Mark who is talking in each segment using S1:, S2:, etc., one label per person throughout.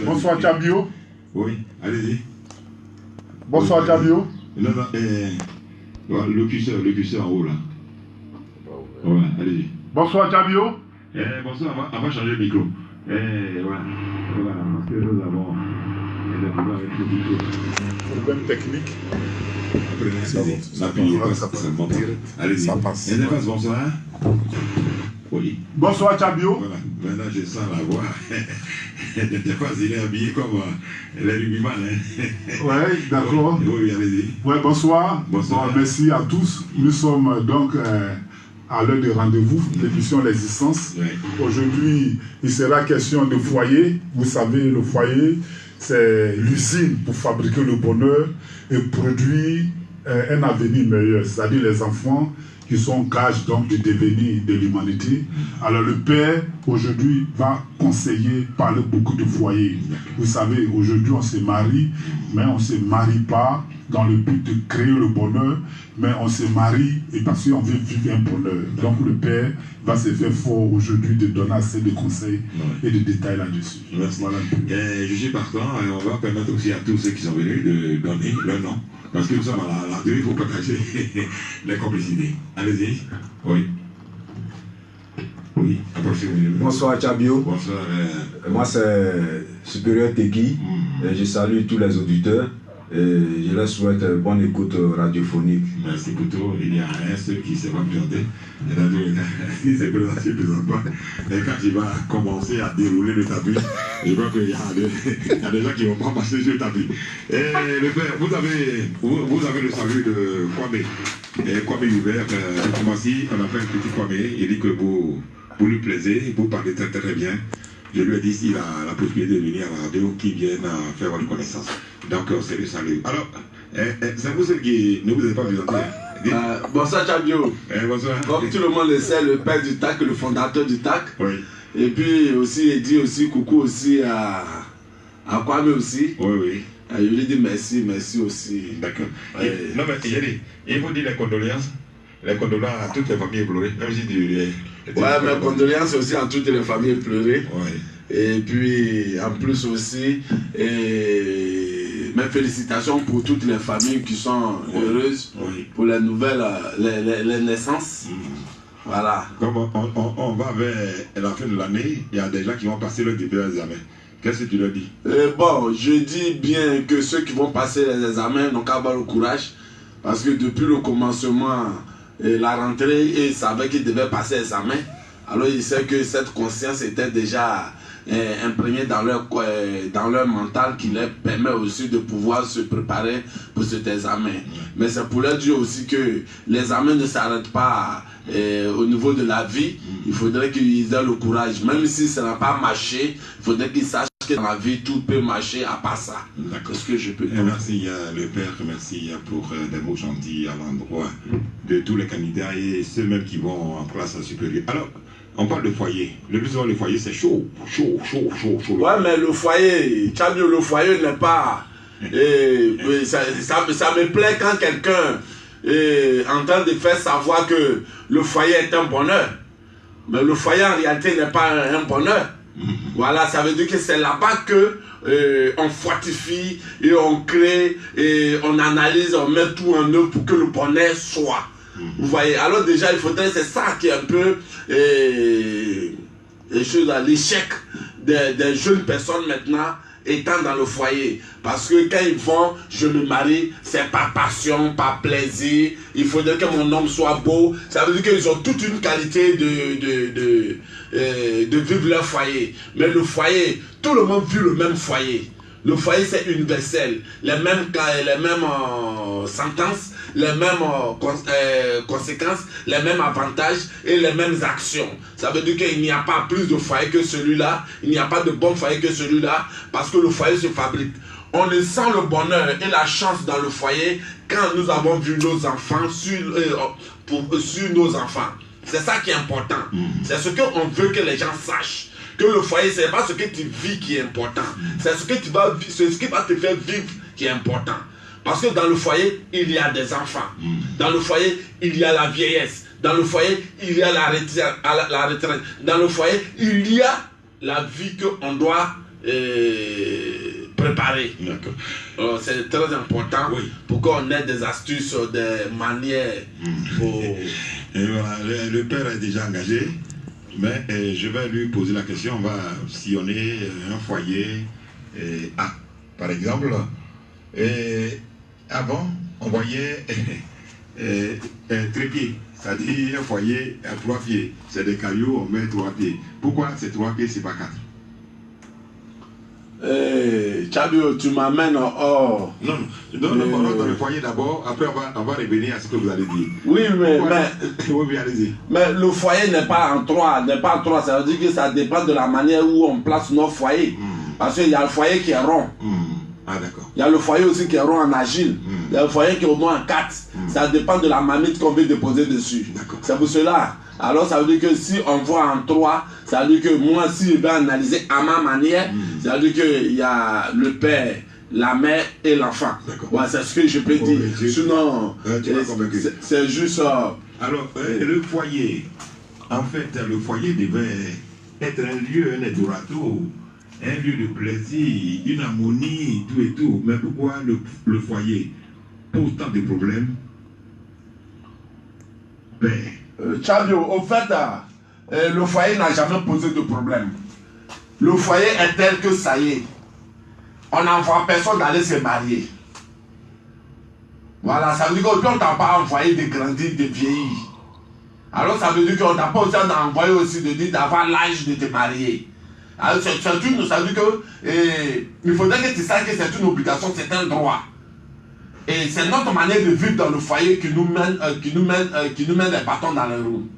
S1: Bonsoir Tchabio.
S2: Oui, allez-y.
S1: Bonsoir Tchabio.
S2: Non, le curseur en haut là. Ouais, allez-y.
S1: Bonsoir Tchabio.
S2: Bonsoir, on va changer le micro. Voilà, parce que nous avons des problèmes avec le micro.
S1: Problème technique.
S2: Allez-y.
S1: Ça passe.
S2: Bonsoir. Oui.
S1: Bonsoir Tchabio.
S2: Voilà, maintenant je sens la voix. Il est habillé comme les rugbyman.
S1: Oui, d'accord.
S2: Oui, allez-y.
S1: Ouais, bonsoir.
S2: Bonsoir.
S1: Bon, merci à tous. Nous sommes donc à l'heure de rendez-vous, l'émission L'Existence.
S2: Oui.
S1: Aujourd'hui, il sera question de foyer. Vous savez, le foyer, c'est l'usine pour fabriquer le bonheur et produire un avenir meilleur, c'est-à-dire les enfants qui sont gages donc du devenir de l'humanité. Alors le père, aujourd'hui, va conseiller, parler beaucoup de foyers. Vous savez, aujourd'hui, on se marie, mais on ne se marie pas dans le but de créer le bonheur, mais on se marie et parce qu'on veut vivre un bonheur. Donc le père va se faire fort aujourd'hui de donner assez de conseils et de détails là-dessus.
S2: Voilà. Je suis partant et on va permettre aussi à tous ceux qui sont venus de donner leur nom. Parce que nous sommes à la radio, il faut partager les complicités. Allez-y. Oui. Oui, approchez-vous.
S3: Bonsoir Tchabio.
S2: Bonsoir.
S3: Moi c'est Supérieur Teki. Je salue tous les auditeurs. Et je leur souhaite bonne écoute radiophonique.
S2: Merci Couteau. Il y a un seul qui ne s'est pas présenté. Il s'est présenté, il ne présente pas. Et quand il va commencer à dérouler le tapis, je crois qu'il y a des gens qui ne vont pas passer sur le tapis. Et le père, vous avez le salut de Kwame. Et Kwame Hubert, ce mois-ci, on a fait un petit Kwame. Il dit que vous lui plaisez, vous parlez très très bien. Je lui ai dit s'il a la possibilité de venir à la radio, qu'il vienne faire votre connaissance. Donc, c'est le salut. Alors, c'est vous ceux qui ne vous avez pas présenté.
S4: Bonsoir Tchabio.
S2: Bonsoir.
S4: Comme tout le monde le sait, le père du TAC, le fondateur du TAC.
S2: Oui.
S4: Et puis aussi, il dit aussi coucou aussi à Kwame aussi.
S2: Oui, oui.
S4: Je lui dis merci aussi.
S2: D'accord. Non, mais il vous dit les condoléances. Les condoléances à toutes les familles éplorées. Même si
S4: mes condoléances aussi à toutes les familles éplorées.
S2: Oui.
S4: Et puis, en plus aussi, mes félicitations pour toutes les familles qui sont heureuses pour les nouvelles, les naissances. Voilà.
S2: Comme on va vers la fin de l'année, il y a des gens qui vont passer leur début d'examen. Qu'est-ce que tu leur dis?
S4: Bon, je dis bien que ceux qui vont passer les examens n'ont qu'à avoir le courage. Parce que depuis le commencement, la rentrée, ils savaient qu'ils devaient passer l'examen. Alors ils savent que cette conscience était déjà imprégnée dans leur mental qui leur permet aussi de pouvoir se préparer pour cet examen. Mais c'est pour leur dire aussi que l'examen ne s'arrête pas au niveau de la vie. Il faudrait qu'ils aient le courage. Même si ça n'a pas marché, il faudrait qu'ils sachent que dans la vie, tout peut marcher à part ça.
S2: D'accord.
S4: Ce que je peux dire.
S2: Merci le père, merci pour des mots gentils à l'endroit de tous les candidats et ceux même qui vont en classe supérieure. Alors, on parle de foyer. Le plus souvent, le foyer, c'est chaud.
S4: Ouais, mais le foyer, Tchabio, le foyer n'est pas... ça me plaît quand quelqu'un est en train de faire savoir que le foyer est un bonheur. Mais le foyer, en réalité, n'est pas un bonheur. Voilà, ça veut dire que c'est là-bas que on fortifie et on crée et on analyse, on met tout en œuvre pour que le bonheur soit. Vous voyez, alors déjà il faudrait, c'est ça qui est un peu l'échec des jeunes personnes maintenant étant dans le foyer. Parce que quand ils vont, je me marie, c'est par passion, par plaisir. Il faudrait que mon homme soit beau. Ça veut dire qu'ils ont toute une qualité de vivre leur foyer. Mais le foyer, tout le monde vit le même foyer. Le foyer, c'est universel. Les mêmes sentences, les mêmes conséquences, les mêmes avantages et les mêmes actions. Ça veut dire qu'il n'y a pas plus de foyer que celui-là. Il n'y a pas de bon foyer que celui-là parce que le foyer se fabrique. On ne sent le bonheur et la chance dans le foyer quand nous avons vu nos enfants sur nos enfants. C'est ça qui est important. C'est ce qu'on veut que les gens sachent. Que le foyer, ce n'est pas ce que tu vis qui est important. C'est ce qui va te faire vivre qui est important. Parce que dans le foyer, il y a des enfants. Dans le foyer, il y a la vieillesse. Dans le foyer, il y a la retraite. Dans le foyer, il y a la vie qu'on doit préparé.
S2: D'accord.
S4: C'est très important pour qu'on ait des astuces, des manières.
S2: Et voilà, le père est déjà engagé, mais je vais lui poser la question. On va sillonner un foyer A, par exemple. Avant, on voyait trépied, c'est-à-dire un foyer à 3 pieds. C'est des cailloux, on met 3 pieds. Pourquoi c'est 3 pieds, c'est pas 4?
S4: Tchabio, tu m'amènes hors.
S2: Non, dans le foyer d'abord, après on va revenir à ce que vous allez dire.
S4: Oui, mais
S2: oui, allez-y.
S4: Mais le foyer n'est pas en 3, ça veut dire que ça dépend de la manière où on place nos foyers. Parce qu'il y a le foyer qui est rond.
S2: Ah, d'accord.
S4: Il y a le foyer aussi qui est rond en agile. Il y a le foyer qui est au moins en 4. Ça dépend de la marmite qu'on veut déposer dessus. C'est pour cela. Alors ça veut dire que si on voit en 3, ça veut dire que moi, si je vais analyser à ma manière, ça veut dire qu'il y a le père, la mère et l'enfant. Ouais, c'est ce que je peux dire. Sinon, c'est juste...
S2: Alors, le foyer, en fait, le foyer devait être un lieu, un Eldorado, un lieu de plaisir, une harmonie, tout et tout. Mais pourquoi le foyer pose tant de problèmes?
S4: Tchabio, au fait, le foyer n'a jamais posé de problème. Le foyer est tel que ça y est. On n'envoie personne d'aller se marier. Voilà, ça veut dire qu'on ne t'a pas envoyé de grandir, de vieillir. Alors ça veut dire qu'on n'a pas aussi envoyé aussi de dire d'avoir l'âge de te marier. Alors ça veut dire que il faudrait que tu saches que c'est une obligation, c'est un droit. Et c'est notre manière de vivre dans le foyer qui nous mène les bâtons dans les roues.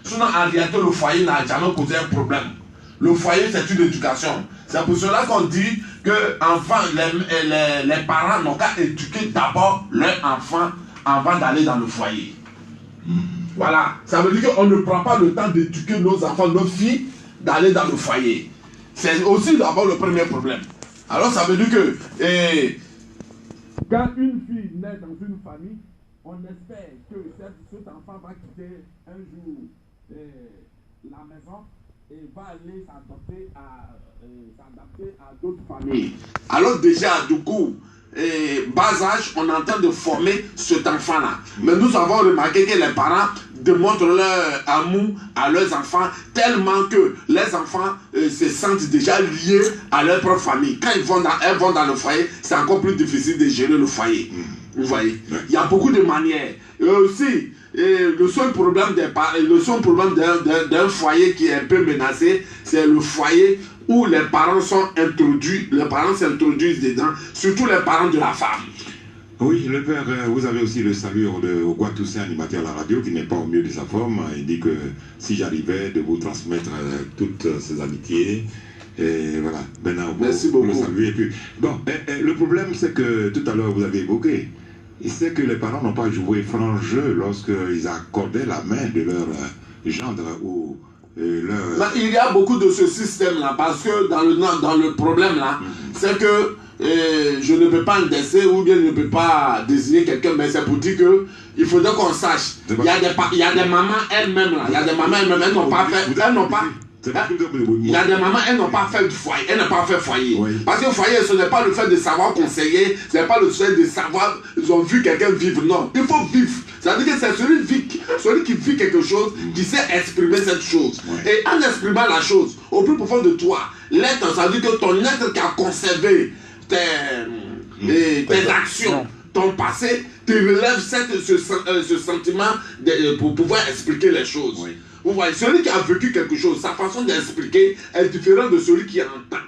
S4: Sinon, en réalité, le foyer n'a jamais posé un problème. Le foyer, c'est une éducation. C'est pour cela qu'on dit que les parents n'ont qu'à éduquer d'abord leurs enfants avant d'aller dans le foyer. Voilà. Ça veut dire qu'on ne prend pas le temps d'éduquer nos enfants, nos filles, d'aller dans le foyer. C'est aussi d'abord le premier problème. Alors, ça veut dire que... quand une fille naît dans une famille, on espère que cet enfant va quitter un jour la maison et va aller s'adapter à d'autres familles. Alors déjà, du coup, bas âge, on est en train de former cet enfant-là. Mais nous avons remarqué que les parents démontrent leur amour à leurs enfants tellement que les enfants se sentent déjà liés à leur propre famille. Quand elles vont dans le foyer, c'est encore plus difficile de gérer le foyer. Vous voyez, il y a beaucoup de manières. Et aussi, le seul problème d'un foyer qui est un peu menacé, c'est le foyer où les parents sont introduits, les parents s'introduisent dedans, surtout les parents de la femme.
S2: Oui, le père, vous avez aussi le salut de Ogwa Toussaint, animateur à la radio, qui n'est pas au mieux de sa forme. Il dit que si j'arrivais de vous transmettre toutes ces amitiés, et voilà, maintenant vous le saluez. Et puis, bon, le problème, c'est que tout à l'heure vous avez évoqué, c'est que les parents n'ont pas joué franc jeu lorsqu'ils accordaient la main de leur gendre ou leur...
S4: Il y a beaucoup de ce système-là, parce que dans le problème là, c'est que je ne peux pas endesser ou bien je ne peux pas désigner quelqu'un, mais c'est pour dire que il faudrait qu'on sache. Il y a des mamans elles-mêmes là, elles n'ont pas fait, il y a des mamans, elles n'ont pas fait du foyer, elles n'ont pas fait foyer. Oui. Parce que foyer, ce n'est pas le fait de savoir conseiller, ce n'est pas le fait de savoir, ils ont vu quelqu'un vivre, non. Il faut vivre. C'est-à-dire que c'est celui qui vit quelque chose, qui sait exprimer cette chose. Oui. Et en exprimant la chose, au plus profond de toi, l'être, ça veut dire que ton être qui a conservé tes actions, ton passé, te relève ce sentiment pour pouvoir expliquer les choses. Oui. Vous voyez, celui qui a vécu quelque chose, sa façon d'expliquer est différente de celui qui entend.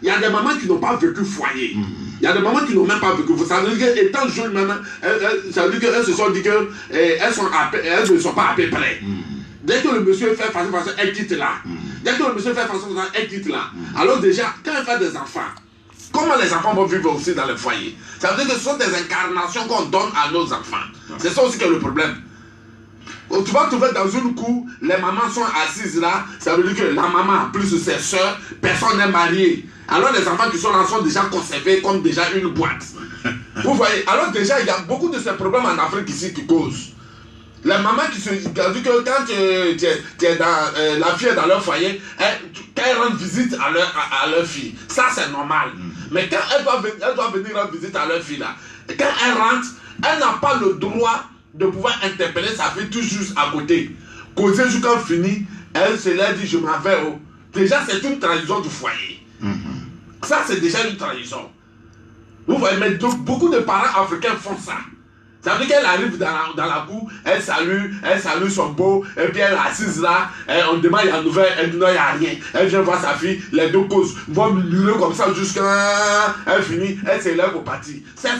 S4: Il y a des mamans qui n'ont pas vécu foyer. Il y a des mamans qui n'ont même pas vécu. Ça veut dire qu'étant jeune maman, ça veut dire qu'elles se sont dit qu'elles ne sont pas à peu près. Dès que le monsieur fait façon, elle quitte là. Dès que le monsieur fait façon, elle quitte là. Alors déjà, quand elle fait des enfants, comment les enfants vont vivre aussi dans le foyer? Ça veut dire que ce sont des incarnations qu'on donne à nos enfants. C'est ça aussi qui est le problème. Tu vas trouver dans une cour, les mamans sont assises là, ça veut dire que la maman, plus ses soeurs, personne n'est marié. Alors les enfants qui sont là sont déjà conservés comme déjà une boîte. Vous voyez, alors déjà il y a beaucoup de ces problèmes en Afrique ici qui causent. Les mamans qui se disent que quand tu es dans, la fille est dans leur foyer, quand elles rendent visite à leur fille, ça c'est normal. Mais quand elle doit venir rendre visite à leur fille là, quand elle rentre, elle n'a pas le droit de pouvoir interpeller sa fille tout juste à côté. Causer jusqu'à fini, elle se l'a dit je m'en vais. Oh. Déjà c'est une trahison du foyer. Ça c'est déjà une trahison. Vous voyez, mais beaucoup de parents africains font ça. Ça veut dire qu'elle arrive dans la cour, elle salue son beau, et puis elle est assise là, on demande il y a une nouvelle, elle dit non, il n'y a rien. Elle vient voir sa fille, les deux causes vont murmurer comme ça jusqu'à elle finit, elle s'élève au parti. Ça,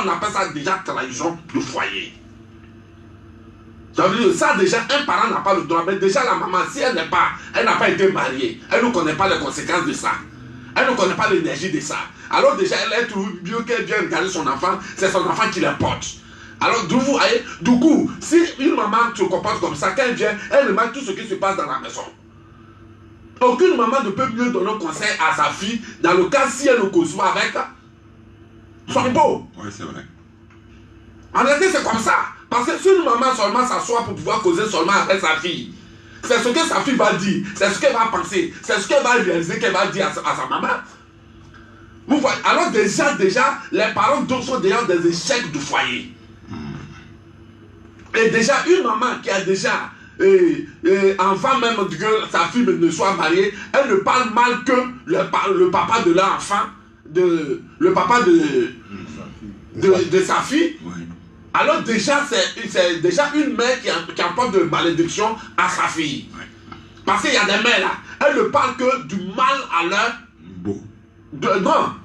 S4: on appelle ça déjà trahison du foyer. Ça veut dire ça déjà, un parent n'a pas le droit, mais déjà la maman, si elle n'a pas été mariée, elle ne connaît pas les conséquences de ça. Elle ne connaît pas l'énergie de ça. Alors déjà, elle est tout mieux qu'elle vienne regarder son enfant, c'est son enfant qui l'importe. Alors, du coup, si une maman se comporte comme ça, quand elle vient, elle remarque tout ce qui se passe dans la maison. Aucune maman ne peut mieux donner conseil à sa fille, dans le cas si elle ne cause pas avec son beau.
S2: Oui, c'est vrai.
S4: En réalité, c'est comme ça. Parce que si une maman seulement s'assoit pour pouvoir causer seulement avec sa fille, c'est ce que sa fille va dire, c'est ce qu'elle va penser, c'est ce qu'elle va réaliser, qu'elle va dire à sa maman. Vous voyez, alors déjà, les parents sont déjà des échecs du foyer. Et déjà, une maman qui a déjà, enfant même que sa fille ne soit mariée, elle ne parle mal que le papa de l'enfant, le papa de sa fille. Oui. Alors déjà, c'est déjà une mère qui apporte de malédiction à sa fille. Oui. Parce qu'il y a des mères là, elles ne parlent que du mal à leur...
S2: Beau.
S4: Non.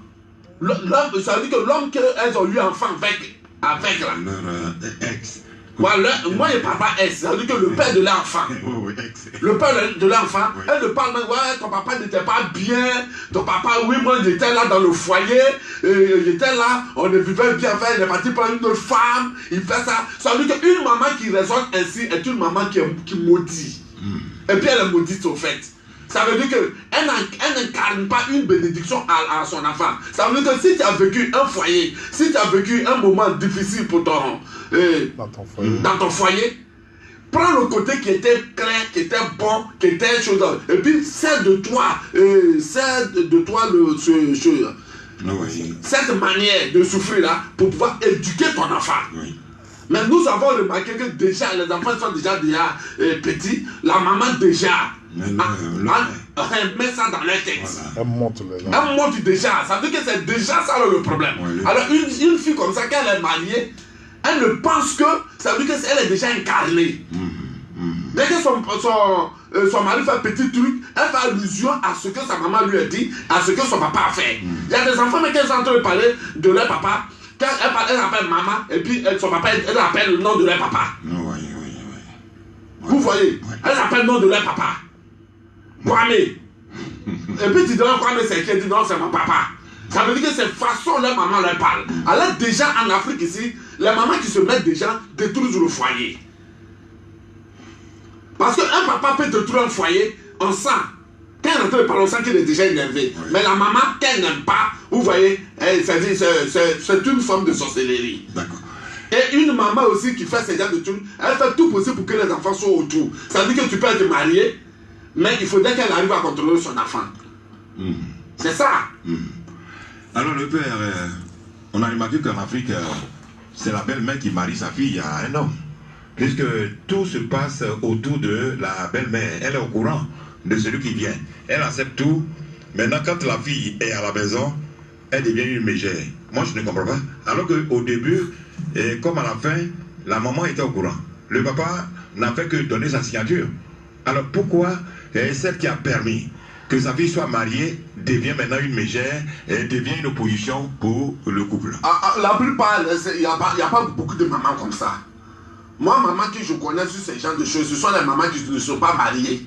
S4: Ça veut dire que l'homme qu'elles ont eu enfant avec là.
S2: Leur ex.
S4: Voilà, moi je ne parle pas ex, ça veut dire que le père de l'enfant. Le père de l'enfant, elle ne parle même, ouais, ton papa n'était pas bien, ton papa, oui, moi j'étais là dans le foyer, j'étais là, on vivait bien, il est parti prendre une autre femme, il fait ça. Ça veut dire qu'une maman qui raisonne ainsi est une maman qui maudit. Et puis elle est maudite au fait. Ça veut dire qu'elle n'incarne pas une bénédiction à son enfant. Ça veut dire que si tu as vécu un foyer, si tu as vécu un moment difficile pour dans ton foyer, prends le côté qui était clair, qui était bon, qui était chose. Et puis c'est de toi, cette manière de souffrir là pour pouvoir éduquer ton enfant. Oui. Mais nous avons remarqué que déjà, les enfants sont déjà petits, la maman déjà. Elle met ça dans leur tête. Voilà. Elle monte déjà. Ça veut dire que c'est déjà ça le problème. Oui. Alors une fille comme ça, quand elle est mariée, elle ne pense que ça veut dire qu'elle est déjà incarnée. Dès que son mari fait un petit truc, elle fait allusion à ce que sa maman lui a dit, à ce que son papa a fait. Il y a des enfants, mais quand ils sont en train de parler de leur papa, quand elle appelle maman, et puis son papa, elle appelle le nom de leur papa. Oui. Vous voyez, elle appelle le nom de leur papa. Kwame. Et puis tu demandes Kwame c'est qui? Elle dit non, c'est mon papa. Ça veut dire que c'est façon leur maman leur parle. Alors déjà en Afrique ici, les mamans qui se mettent déjà détruisent le foyer. Parce qu'un papa peut détruire un foyer, on sent. Quand elle est en train de parler, on sent qu'il est déjà énervé. Oui. Mais la maman, qu'elle n'aime pas, vous voyez, c'est une forme de sorcellerie. D'accord. Et une maman aussi qui fait ces genres de trucs, elle fait tout possible pour que les enfants soient autour. Ça veut dire que tu peux être marié, mais il faudrait qu'elle arrive à contrôler son enfant. C'est ça.
S2: Alors le père, on a remarqué qu'en Afrique, c'est la belle-mère qui marie sa fille à un homme. Puisque tout se passe autour de la belle-mère. Elle est au courant de celui qui vient. Elle accepte tout. Maintenant, quand la fille est à la maison, elle devient une mégère. Moi, je ne comprends pas. Alors qu'au début, comme à la fin, la maman était au courant. Le papa n'a fait que donner sa signature. Alors pourquoi celle qui a permis que sa fille soit mariée devient maintenant une mégère et devient une opposition pour le couple?
S4: La plupart, il n'y a pas beaucoup de mamans comme ça. Moi, maman que je connais sur ces genres de choses, ce sont les mamans qui ne sont pas mariées,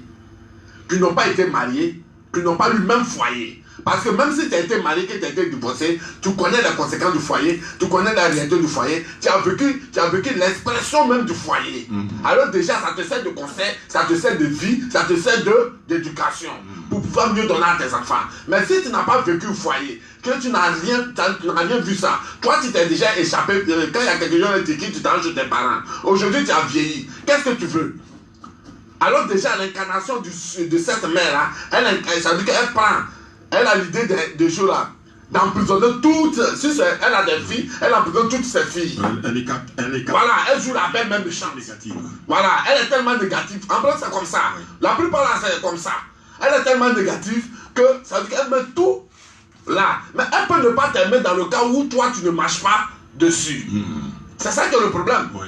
S4: qui n'ont pas été mariées, qui n'ont pas eu le même foyer. Parce que même si tu as été marié, que tu as été divorcé, tu connais les conséquences du foyer, tu connais la réalité du foyer, tu as vécu l'expression même du foyer. Alors déjà, ça te sert de conseil, ça te sert de vie, ça te sert d'éducation pour pouvoir mieux donner à tes enfants. Mais si tu n'as pas vécu le foyer, que tu n'as rien vu ça, toi tu t'es déjà échappé, quand il y a quelque chose qui tu t'arranges chez tes parents. Aujourd'hui tu as vieilli, qu'est-ce que tu veux? Alors déjà l'incarnation de cette mère-là, ça veut dire qu'elle prend, elle a l'idée de jour là, d'emprisonner toutes, si elle a des filles, elle emprisonne toutes ses filles. Voilà, elle joue la belle même méchante. Voilà, elle est tellement négative. En plus c'est comme ça. La plupart là c'est comme ça. Elle est tellement négative que ça veut dire qu'elle met tout là. Mais elle peut ne pas t'aimer dans le cas où toi tu ne marches pas dessus. C'est ça qui est le problème.
S2: Oui.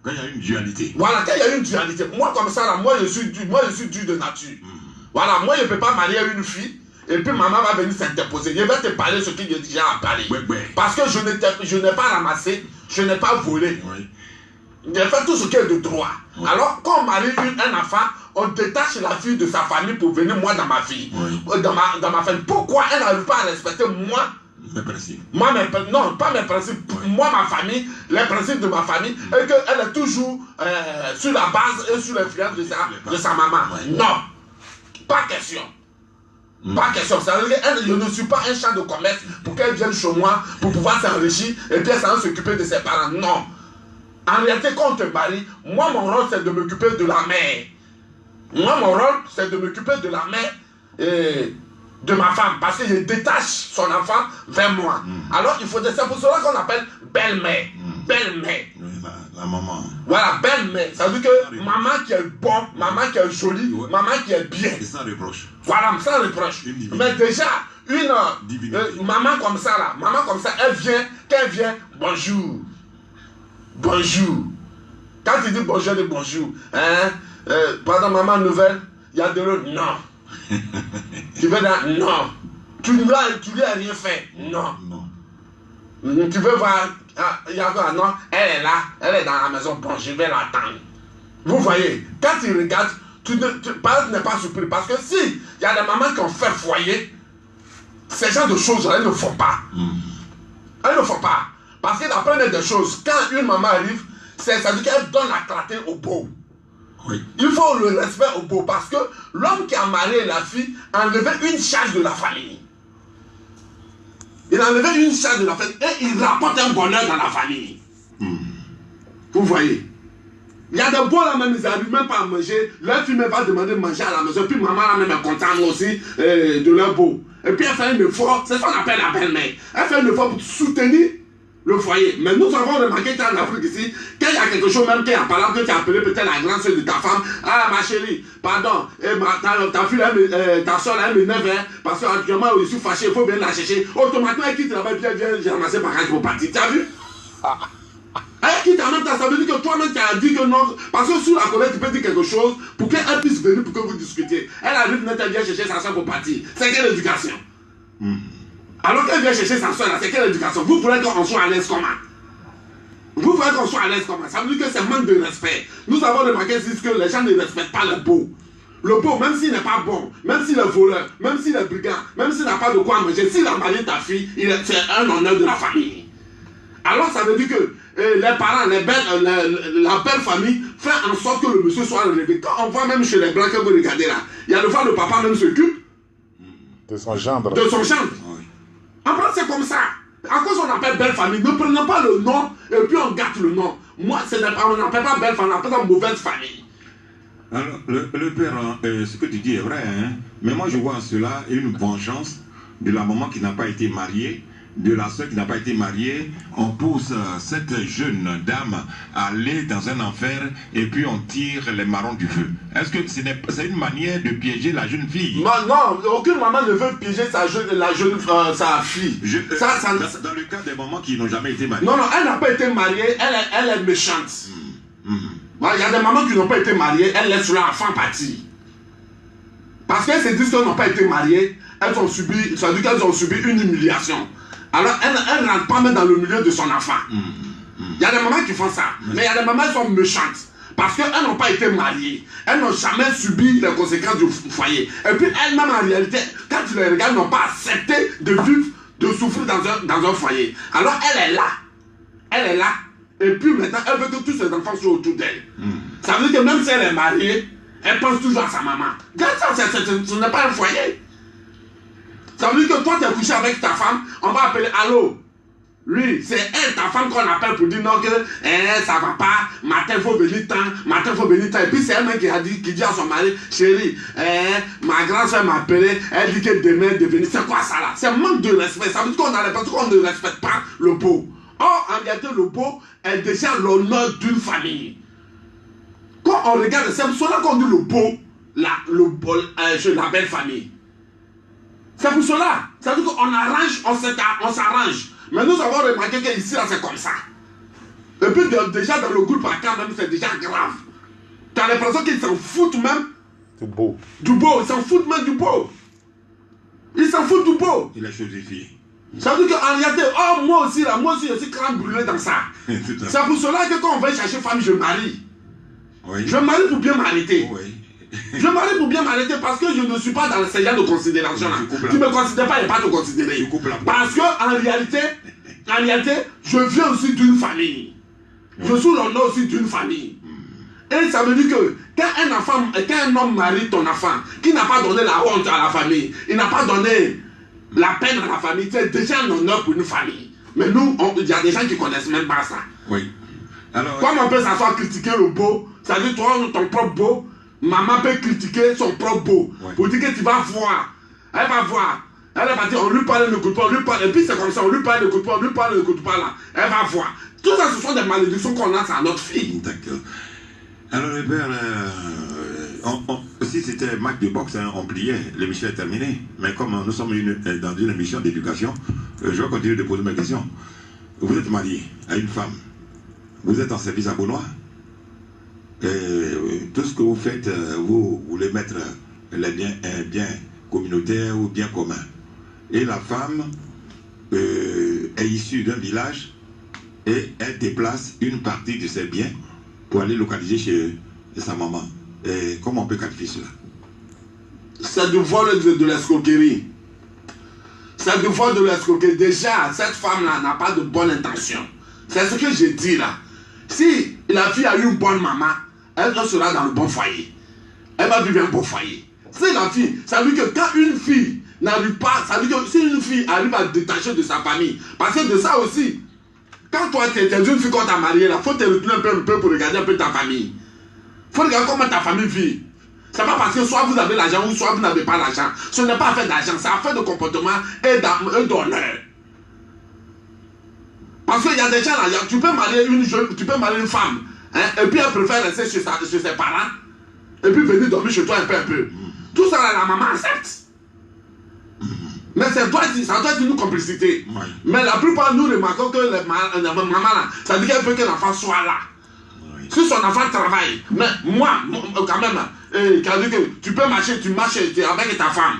S2: Quand il y a une dualité.
S4: Voilà, quand il y a une dualité. Moi comme ça là, moi je suis dur de nature. Voilà, moi je ne peux pas marier une fille. Et puis maman va venir s'interposer. Je vais te parler ce qu'il y a déjà à parler. Parce que je n'ai pas ramassé, je n'ai pas volé. J'ai fait tout ce qui est de droit. Alors, quand on marie un enfant, on détache la fille de sa famille pour venir moi dans ma vie. Dans ma famille. Pourquoi elle n'arrive pas à respecter moi?
S2: Mes principes.
S4: Non, pas mes principes. Moi, ma famille, les principes de ma famille, et qu'elle est toujours sur la base et sur l'influence de sa maman. Non, pas question. Pas question. Ça veut dire que je ne suis pas un champ de commerce pour qu'elle vienne chez moi pour pouvoir s'enrichir et puis elle s'en s'occuper de ses parents. Non. En réalité, quand on te marie, moi, mon rôle, c'est de m'occuper de la mère. Moi, mon rôle, c'est de m'occuper de la mère et de ma femme. Parce que je détache son enfant vers moi. Alors, c'est pour cela qu'on appelle belle-mère. Belle-mère.
S2: La maman.
S4: Voilà, belle-mère. Ça veut dire que maman qui est bonne, maman qui est jolie, maman qui est bien.
S2: Et sans reproche.
S4: Voilà, sans reproche. Mais déjà, une maman comme ça, là, elle vient, quand elle vient, bonjour. Bonjour. Quand tu dis bonjour, dis bonjour. Pardon, maman, nouvelle, il y a de l'eau. Non. Tu veux dire non. Tu lui as rien fait. Non. Tu veux voir, il y a quoi? Non, elle est là, elle est dans la maison. Bon, je vais l'attendre. Vous voyez, quand tu regardes, tu n'es pas surpris. Parce que si il y a des mamans qui ont fait foyer, ces genres de choses, elles ne font pas. Elles ne font pas. Parce que la première des choses, quand une maman arrive, ça veut dire qu'elle donne la clarté au beau.
S2: Oui.
S4: Il faut le respect au beau. Parce que l'homme qui a marié la fille a enlevé une charge de la famille. Il a enlevé une charge de la famille et il rapporte un bonheur dans la famille. Vous voyez? Il y a des beaux là même, ils n'arrivent même pas à manger. Leur fille même va demander de manger à la maison. Puis maman là même est contente aussi de leur beau. Et puis elle fait un effort, c'est ce qu'on appelle la belle-mère. Elle fait un effort pour soutenir le foyer. Mais nous avons remarqué qu'en Afrique ici, quand il y a quelque chose même qui est apparent, que tu as appelé peut-être la grande soeur de ta femme, ah ma chérie, pardon, ta fille, ta soeur elle m'énerve, parce qu'actuellement je suis fâché, il faut bien la chercher. Automatiquement elle quitte là-bas, viens, j'ai ramassé par pour partir. Tu as vu? Elle quitte en même temps, ça veut dire que toi-même tu as dit que non, parce que sous la colère tu peux dire quelque chose pour qu'elle puisse venir pour que vous discutiez. Elle arrive, elle vient chercher sa soeur pour partir. C'est quelle éducation? Alors qu'elle vient chercher sa soeur, c'est quelle éducation? Vous voulez qu'on soit à l'aise comment? Vous voulez qu'on soit à l'aise comment? Ça veut dire que c'est manque de respect. Nous avons remarqué ici que les gens ne respectent pas le beau. Le beau, même s'il n'est pas bon, même s'il est voleur, même s'il est brigand, même s'il n'a pas de quoi manger, s'il a marié ta fille, c'est un honneur de la famille. Alors ça veut dire que les parents, la belle famille fait en sorte que le monsieur soit relevé. Quand on voit même chez les blancs que vous regardez là, il y a le fois le papa même s'occupe
S1: de son gendre.
S4: De son gendre. En France, c'est comme ça. À cause on appelle belle famille, ne prenons pas le nom et puis on gâte le nom. Moi, on n'appelle pas belle famille, on appelle ça mauvaise famille.
S2: Alors, le père, ce que tu dis est vrai, hein? Mais moi je vois en cela une vengeance de la maman qui n'a pas été mariée, de la soeur qui n'a pas été mariée. On pousse cette jeune dame à aller dans un enfer et puis on tire les marrons du feu. Est-ce que c'est une manière de piéger la jeune fille?
S4: Non, aucune maman ne veut piéger sa fille.
S2: Dans le cas des mamans qui n'ont jamais été mariées.
S4: Non, elle n'a pas été mariée, elle est méchante. Il y a des mamans qui n'ont pas été mariées, elles laissent leur enfant partir. Parce qu'elles se disent qu'elles n'ont pas été mariées, elles ont subi, ça veut dire qu'elles ont subi une humiliation. Alors elles ne rentrent pas même dans le milieu de son enfant. Il y a des mamans qui font ça, mais il y a des mamans qui sont méchantes. Parce qu'elles n'ont pas été mariées. Elles n'ont jamais subi les conséquences du foyer. Et puis elles-mêmes, en réalité, quand tu les regardes, n'ont pas accepté de vivre, de souffrir dans un foyer. Alors elle est là. Elle est là. Et puis maintenant, elle veut que tous ses enfants soient autour d'elle. Ça veut dire que même si elle est mariée, elle pense toujours à sa maman. Regarde ça, ce n'est pas un foyer. Ça veut dire que toi, tu es couché avec ta femme, on va appeler allô. Lui, c'est elle, ta femme, qu'on appelle pour dire non, que ça va pas, matin il faut venir tant, matin il faut venir tant. Et puis c'est elle-même qui dit à son mari, chérie, ma grand-soeur m'a appelé, elle dit que demain de venir. C'est quoi ça là? C'est un manque de respect. Ça veut dire qu'on a l'impression qu'on ne respecte pas le beau. Or, en réalité, le beau est déjà l'honneur d'une famille. Quand on regarde, c'est pour cela qu'on dit le beau, la belle famille. C'est pour cela. Ça veut dire qu'on arrange, on s'arrange. Mais nous avons remarqué qu'ici, là, c'est comme ça. Et puis, déjà, dans le groupe à quand même, c'est déjà grave. Tu as l'impression qu'ils s'en foutent même
S1: du beau.
S4: Du beau, ils s'en foutent même du beau. Ils s'en foutent du beau.
S2: Il a chosifié.
S4: Ça veut dire qu'en réalité, oh, moi aussi, je suis crâne brûlé dans ça. C'est pour cela que quand on va chercher femme, je marie.
S2: Oui.
S4: Je marie pour bien m'arrêter.
S2: Oui.
S4: Je marie pour bien m'arrêter parce que je ne suis pas dans ce genre de considération là. Tu ne me considères pas, il n'y a pas de considérer. Parce qu'en réalité, je viens aussi d'une famille. Je suis l'honneur aussi d'une famille. Et ça veut dire que quand un homme marie ton enfant, qui n'a pas donné la honte à la famille, il n'a pas donné la peine à la famille, c'est déjà un honneur pour une famille. Mais nous, il y a des gens qui ne connaissent même pas ça.
S2: Oui. Alors,
S4: comme on peut s'asseoir critiquer le beau, ça veut dire toi, ton propre beau, maman peut critiquer son propre beau. Ouais. Pour dire que tu vas voir. Elle va voir. Elle va dire, on lui parle, elle n'écoute pas, on lui parle. Et puis c'est comme ça, on lui parle, elle n'écoute pas, on lui parle, elle n'écoute pas là. Elle va voir. Tout ça, ce sont des malédictions qu'on lance à notre fille.
S2: D'accord. Alors, le père, si c'était match de boxe, hein, on pliait, l'émission est terminée. Mais comme nous sommes dans une émission d'éducation, je vais continuer de poser mes questions. Vous êtes marié à une femme. Vous êtes en service à Beaunois. Tout ce que vous faites, vous voulez mettre les biens communautaires ou biens communs. Et la femme est issue d'un village et elle déplace une partie de ses biens pour aller localiser chez sa maman. Et comment on peut qualifier cela?
S4: C'est du vol de l'escroquerie. C'est du vol de l'escroquerie. Déjà, cette femme-là n'a pas de bonne intention. C'est ce que j'ai dit là. Si la fille a eu une bonne maman, elle sera dans le bon foyer. Elle va vivre un bon foyer. C'est la fille. Ça veut dire que quand une fille n'arrive pas, ça veut dire que si une fille arrive à détacher de sa famille, parce que de ça aussi, quand toi tu es une fille qu'on t'a mariée, il faut te retourner un peu pour regarder un peu ta famille. Il faut regarder comment ta famille vit. C'est pas parce que soit vous avez l'argent ou soit vous n'avez pas l'argent. Ce n'est pas affaire d'argent, c'est affaire de comportement et d'honneur. Parce qu'il y a des gens là, tu peux marier une femme, hein, et puis elle préfère rester chez ses parents, et puis venir dormir chez toi un peu. Tout ça là, la maman accepte. Mais ça doit être une complicité. Oui. Mais la plupart nous remarquons que la maman là, ça veut dire qu'elle veut que l'enfant soit là. Oui. Si son enfant travaille, mais moi, quand même, tu peux marcher, tu marches avec ta femme,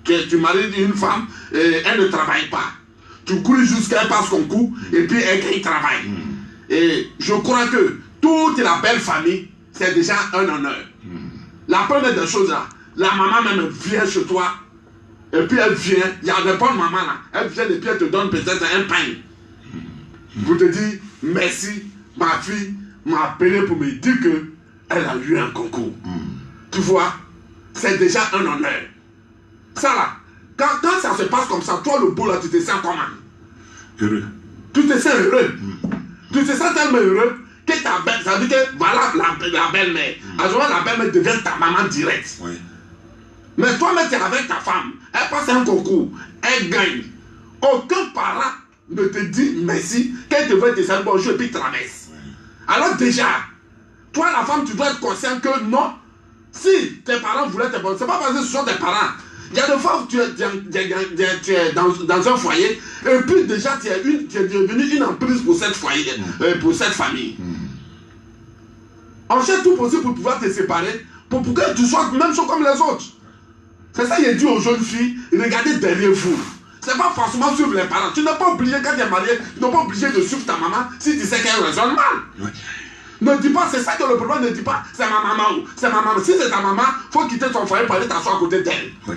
S4: tu maries une femme, elle ne travaille pas. Tu cours jusqu'à elle passe son coup, et puis elle travaille. Et je crois que toute la belle famille, c'est déjà un honneur. La première des choses là, la maman même vient chez toi, et puis elle vient, il y a des bonnes mamans là, elle vient et puis elle te donne peut-être un pain. Pour te dire, merci, ma fille m'a appelé pour me dire qu'elle a eu un concours. Tu vois, c'est déjà un honneur. Ça là, quand ça se passe comme ça, toi le beau là, tu te sens comment?
S2: Heureux.
S4: Tu te sens heureux. Tu te sens tellement heureux que ta belle, ça veut dire que voilà la belle-mère. À ce moment la belle-mère devient ta maman directe. Oui. Mais toi-même, tu es avec ta femme, elle passe un concours, elle gagne. Aucun parent ne te dit merci, qu'elle devrait te dire bonjour et puis traverse. Oui. Alors déjà, toi la femme, tu dois être conscient que non, si tes parents voulaient te bonjour, c'est pas parce que ce sont tes parents. Il y a des fois où tu es dans un foyer, et puis déjà tu es devenu une emprise pour cette foyer, pour cette famille. On cherche tout possible pour pouvoir te séparer, pour que tu sois même chose comme les autres. C'est ça qu'il dit aux jeunes filles, regardez derrière vous. C'est pas forcément suivre les parents. Tu n'es pas obligé, quand tu es marié, tu n'es pas obligé de suivre ta maman si tu sais qu'elle raisonne mal.
S2: Ouais.
S4: Ne dis pas, c'est ça que le problème, ne dis pas, c'est ma maman. C'est ma maman. Si c'est ta maman, il faut quitter ton foyer pour aller t'asseoir à côté d'elle.
S2: Oui.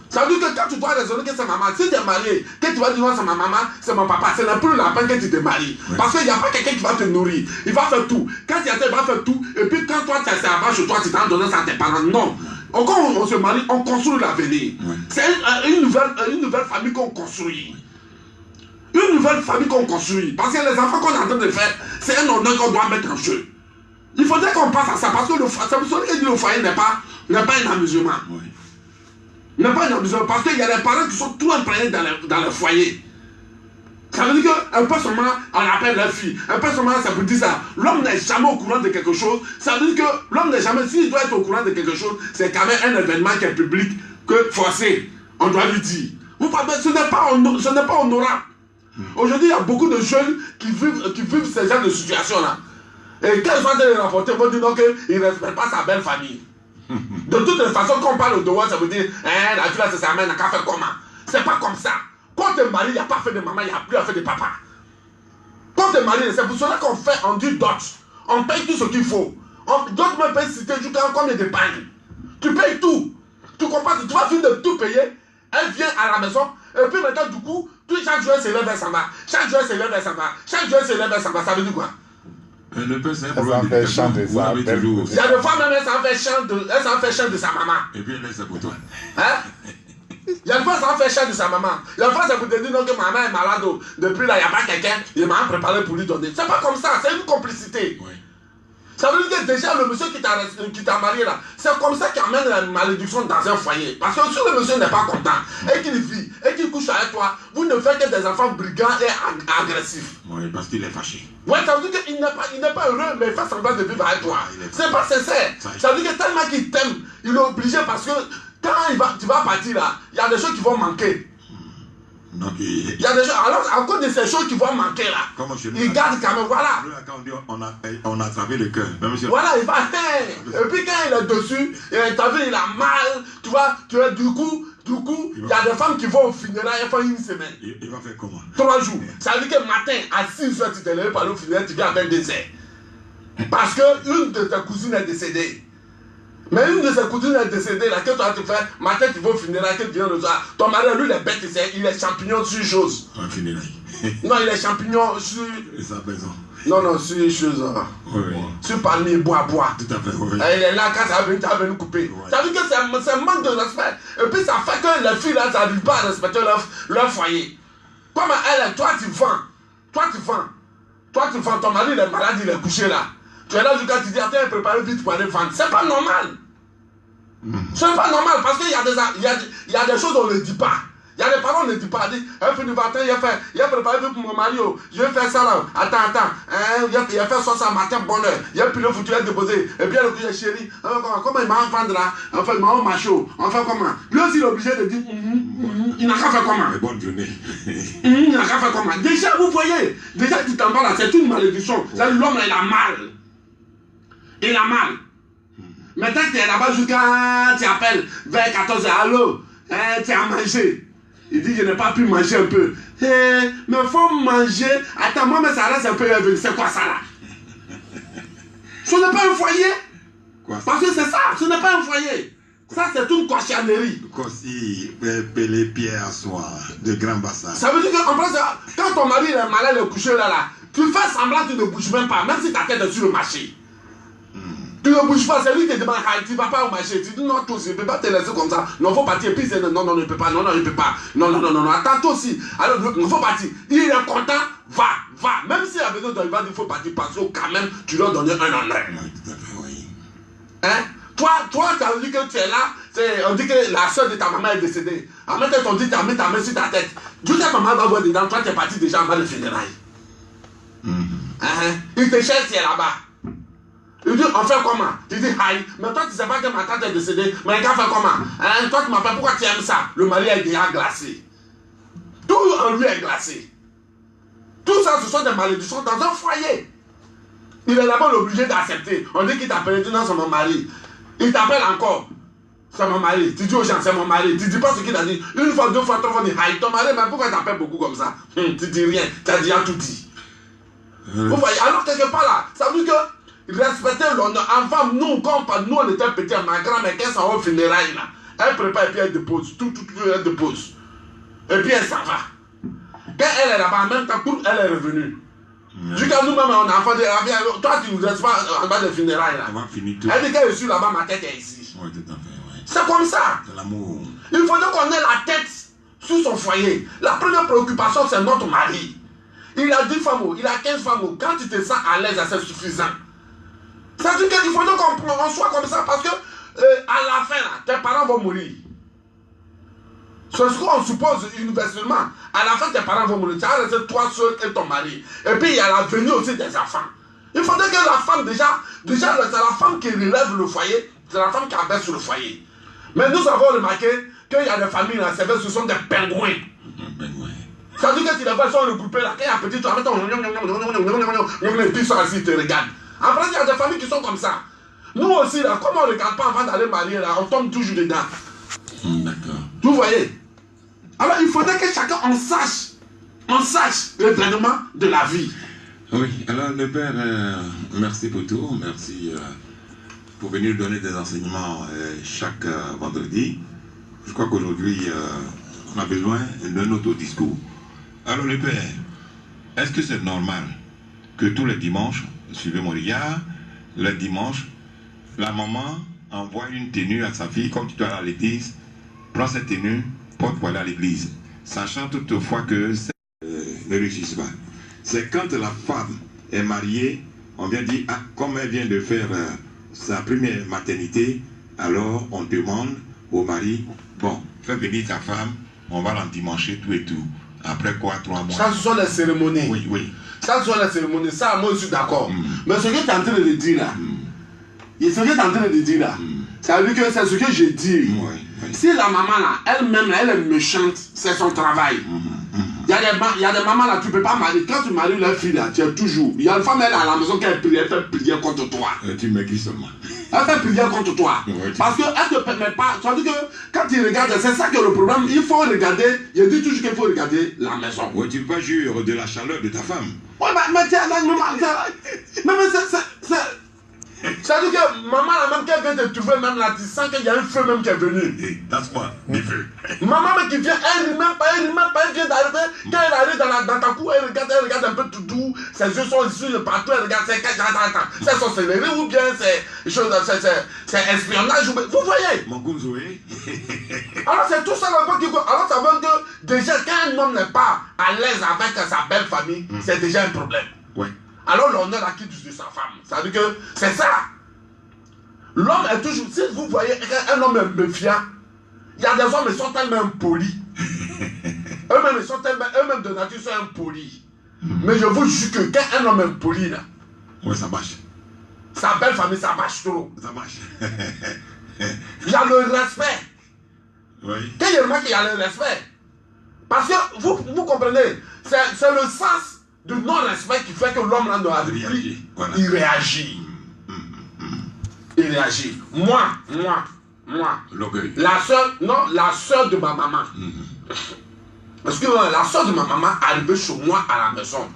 S4: Ça veut dire que quand tu dois raisonner que c'est ma maman, si tu es marié, que tu vas dire non, c'est ma maman, c'est mon papa, c'est plus la peine que tu te maries. Oui. Parce qu'il n'y a pas quelqu'un qui va te nourrir. Il va faire tout. Quand il y a ça, il va faire tout. Et puis quand toi, tu es avant chez toi, tu t'en donnes ça à tes parents. Non. Quand on se marie, on construit l'avenir. Oui. C'est une nouvelle famille qu'on construit. Une nouvelle famille qu'on construit. Parce que les enfants qu'on est en train de faire, c'est un honneur qu'on doit mettre en jeu. Il faudrait qu'on passe à ça. Parce que le foyer n'est pas un amusement. Oui. N'est pas un amusement. Parce qu'il y a des parents qui sont tout imprégnés dans le foyer. Ça veut dire qu'un peu seulement, on appelle la fille. Un peu seulement, ça veut dire ça. L'homme n'est jamais au courant de quelque chose. Ça veut dire que l'homme n'est jamais, s'il doit être au courant de quelque chose, c'est quand même un événement qui est public, que forcé. On doit lui dire. Ce n'est pas honorable. Aujourd'hui, il y a beaucoup de jeunes qui vivent ce genre de situation-là. Et quand ils vont les rapporter, ils vont dire donc qu'ils ne respectent pas sa belle famille. De toutes les façons, quand on parle au devoir, ça veut dire la fille là, c'est sa mère, n'a qu'à faire comment. C'est pas comme ça. Quand tu es marié, il n'y a pas fait de maman, il n'y a plus à faire de papa. Quand tu es marié, c'est pour cela qu'on fait, on dit dot. On paye tout ce qu'il faut. Dot me paye si tu es combien de pagnes. Tu payes tout. Tu comprends? Tu vas finir de tout payer. Elle vient à la maison. Et puis maintenant, du coup, chaque jour, elle se lève, elle s'en va. Chaque jour, elle se lève, elle s'en va. Chaque jour, elle se lève, elle s'en va. Ça veut dire quoi?
S2: Le père, c'est un
S1: problème d'éducation. Il y a
S4: des fois même, elle s'en fait chant de sa maman.
S2: Et puis elle laisse ça pour toi.
S4: Hein? Il y a des fois, ça en fait chant de sa maman. Il y a des fois, ça peut te dire non, que maman est malade. Depuis là, il n'y a pas quelqu'un, il m'a préparé pour lui donner. C'est pas comme ça, c'est une complicité. Oui. Ça veut dire que déjà, le monsieur qui t'a marié là, c'est comme ça qu'il amène la malédiction dans un foyer. Parce que si le monsieur n'est pas content, et qu'il vit, et qu'il couche avec toi, vous ne faites que des enfants brigands et agressifs.
S2: Oui, parce qu'il est fâché.
S4: Oui, ça veut dire qu'il n'est pas heureux, mais il fait semblant de vivre avec toi. C'est pas sincère. Ça veut dire que tellement qu'il t'aime, il est obligé parce que quand tu vas partir là, il y a des choses qui vont manquer.
S2: Donc,
S4: il y a des choses, alors à cause de ces choses qui vont manquer là, il garde quand même, voilà.
S2: Quand on a attrapé le cœur.
S4: Voilà, il va faire. Et puis quand il est dessus, t'as vu, il a mal, tu vois, du coup, il y a des femmes qui vont au funérailles, font une semaine.
S2: Il va faire comment?
S4: 3 jours. Ça veut dire que matin, à 6h, tu t'es levé par le funérailles, tu viens avec des airs. Parce qu'une de tes cousines est décédée. Mais une de ses cousines est décédée, là, que tu vas te faire, matin tu vas au funérailles, que tu viens le soir. Ton mari, lui, il est bête, il est champignon sur chose.
S2: Un funérailles.
S4: Non, il est champignon sur.
S2: Et sa maison.
S4: Non, sur chose.
S2: Oui.
S4: Sur palmier, bois.
S2: Tout à fait, oui.
S4: Et il est là, quand ça va venir couper. Oui. Ça veut dire que c'est un manque de respect. Et puis ça fait que les filles, là, ça n'arrive pas à respecter leur foyer. Comme elle, toi, tu vends. Ton mari, il est malade, il est couché là. Tu es là jusqu'à te dire, attends, préparez vite pour aller vendre. C'est pas normal. C'est pas normal parce qu'il y a des choses qu'on ne dit pas. Il y a des parents, on ne dit pas. Elle fait du matin, il a préparé vite pour mon mari. Je vais faire ça là. Attends. Il a fait ça matin, bonheur. Il a pris le foutu, il a déposé. Et puis le coup, chérie, comment il m'a vendre là? Enfin, il m'a macho. Enfin, comment? Lui aussi, il est obligé de dire, il n'a qu'à faire comment?
S2: Bonne journée.
S4: Il n'a qu'à faire comment? Déjà, vous voyez, tu t'en vas là, c'est une malédiction. L'homme, il a mal. Il a mal. Maintenant, tu es là-bas jusqu'à, tu appelles vers 14h, allô, tu as mangé. Il dit, je n'ai pas pu manger un peu. Mais il faut manger. Attends, moi, mais ça reste un peu élevé. C'est quoi ça là? Ce n'est pas un foyer.
S2: Quoi?
S4: Parce que c'est ça, ce n'est pas un foyer. Ça, c'est une cochonnerie.
S2: Cossi, les pierres à soi, de grand bassin.
S4: Ça veut dire qu'en plus, quand ton mari est malade, il est couché là, tu fais semblant que tu ne bouges même pas, même si ta tête est sur le marché. Tu ne bouges pas, c'est lui qui te demande, tu ne vas pas au marché. Tu dis non, toi aussi, je ne peux pas te laisser comme ça. Non, il faut partir. Et puis, non, il ne peut pas. Non, il ne peut pas. Non, attends, toi aussi. Alors, il faut partir. Il est content, va. Même s'il a besoin d'un va, il faut partir parce que quand même, tu leur donnes un honneur.
S2: Oui, tout à fait, oui.
S4: Hein? Toi, tu as dit que tu es là, on dit que la soeur de ta maman est décédée. En même temps, on dit, tu as mis ta main sur ta tête. Jusqu'à ta maman va voir dedans, toi, tu es parti déjà avant le funérailles. Il te cherche, tu es là-bas. Il dit, on fait comment? Tu dis, aïe, mais toi, tu ne sais pas que ma tante est décédée, mais on fait comment? Toi, tu m'appelles, pourquoi tu aimes ça? Le mari est déjà glacé. Tout en lui est glacé. Tout ça, ce sont des malédictions dans un foyer. Il est d'abord obligé d'accepter. On dit qu'il t'appelle, il dit, non, c'est mon mari. Il t'appelle encore. C'est mon mari. Tu dis aux gens, c'est mon mari. Tu ne dis pas ce qu'il a dit. Une fois, 2 fois, 3 fois, il dit, aïe, ton mari, mais pourquoi il t'appelle beaucoup comme ça? Tu dis rien. Tu as déjà tout dit. Vous voyez, alors quelque part là, ça veut dire que respecter l'honneur. Avant, nous, quand nous on était petits, ma grand-mère, quand ça va au funérailles, là, elle prépare et puis elle dépose. Tout, elle dépose. Et puis elle s'en va. Quand elle est là-bas, en même temps, elle est revenue. Jusqu'à nous-mêmes, on a enfant de toi, tu ne restes pas en bas des funérailles, là. Elle dit quand je suis là-bas, ma tête est ici.
S2: Oui, tout à fait. Ouais.
S4: C'est comme ça.
S2: C'est l'amour.
S4: Il faut donc qu'on ait la tête sur son foyer. La première préoccupation, c'est notre mari. Il a 10 femmes, il a 15 femmes. Quand tu te sens à l'aise, c'est suffisant. Ça veut dire qu'il faut donc qu'on soit comme ça parce que à la fin, là, tes parents vont mourir. C'est ce qu'on suppose universellement. À la fin, tes parents vont mourir. Tu vas rester toi seul et ton mari. Et puis, il y a l'avenir aussi des enfants. Il faudrait que la femme, déjà c'est la femme qui relève le foyer, c'est la femme qui abaisse le foyer. Mais nous avons remarqué qu'il y a des familles, là, c'est vrai, ce sont des pingouins. Ça veut dire que si les gens sont regroupés là, quand il y a un petit, tu vas mettre et puis ils sont assis, ils te regardent. Après, il y a des familles qui sont comme ça. Nous aussi, là, comme on ne regarde pas avant d'aller marier, là, on tombe toujours dedans.
S2: D'accord.
S4: Vous voyez? Alors, il faudrait que chacun on sache l'événement de la vie.
S2: Oui, alors le Père, merci pour tout, merci pour venir donner des enseignements chaque vendredi. Je crois qu'aujourd'hui, on a besoin d'un autre discours. Alors le Père, est-ce que c'est normal que tous les dimanches, suivez mon regard, le dimanche, la maman envoie une tenue à sa fille, comme tu dois aller à l'église, prends cette tenue, porte pour aller à l'église, sachant toutefois que ça ne réussit pas. C'est quand la femme est mariée, on vient dire, ah, comme elle vient de faire sa première maternité, alors on demande au mari, bon, fais venir ta femme, on va l'endimancher tout et tout. Après quoi, 3 mois.
S4: Ça, ce sont les cérémonies.
S2: Oui, oui.
S4: Ça, ce sont les cérémonies. Ça, moi, je suis d'accord. Mais ce que tu es en train de dire là, et ce que tu es en train de dire là, ça veut dire que c'est ce que j'ai dit.
S2: Oui, oui.
S4: Si la maman là, elle-même, elle est méchante, c'est son travail. Il y a des mamans là, tu ne peux pas marier. Quand tu maries leur fille là, tu es toujours. Il y a une femme elle à la maison qui elle fait prier contre toi.
S2: Tu m'écris seulement.
S4: Elle fait prier contre toi.
S2: Ouais,
S4: parce qu'elle ne te permet pas. Ça veut dire que quand tu regardes, c'est ça que le problème. Il faut regarder. Je dis toujours qu'il faut regarder la maison.
S2: Oui, tu ne peux pas jurer de la chaleur de ta femme.
S4: Oui, mais tiens, là, mais c'est. Ça veut dire que maman, là, même qu'elle vient te trouver, même là, tu sens qu'il y a un feu même qui est venu.
S2: That's quoi, des feux.
S4: Maman qui vient, elle ne même pas, elle vient d'arriver. Quand elle arrive dans ta cour, elle regarde un peu tout doux, ses yeux sont issus de partout, elle regarde, c'est sorcellerie ou bien c'est espionnage. Vous voyez?
S2: Mon Goumzoué.
S4: Alors c'est tout ça là-bas qui. Alors ça veut dire que déjà, quand un homme n'est pas à l'aise avec sa belle famille, c'est déjà un problème.
S2: Oui.
S4: Alors l'honneur acquis de sa femme. Ça veut dire que c'est ça. L'homme est toujours. Si vous voyez un homme est méfiant, il y a des hommes qui sont tellement impolis. Eux-mêmes de nature sont impolis. Mais je vous jure que quand un homme est impoli là,
S2: Oui, ça marche.
S4: sa belle famille, ça marche trop.
S2: Ça marche.
S4: Il y a le respect.
S2: Oui.
S4: Quand il remarque qu'il y a le respect. Parce que vous comprenez, c'est le sens du non-respect qui fait que l'homme là ne arrive plus.
S2: Voilà.
S4: Il réagit. Il réagit. Moi.
S2: L'orgueil.
S4: La soeur de ma maman. Parce que la soeur de ma maman arrivait chez moi à la maison.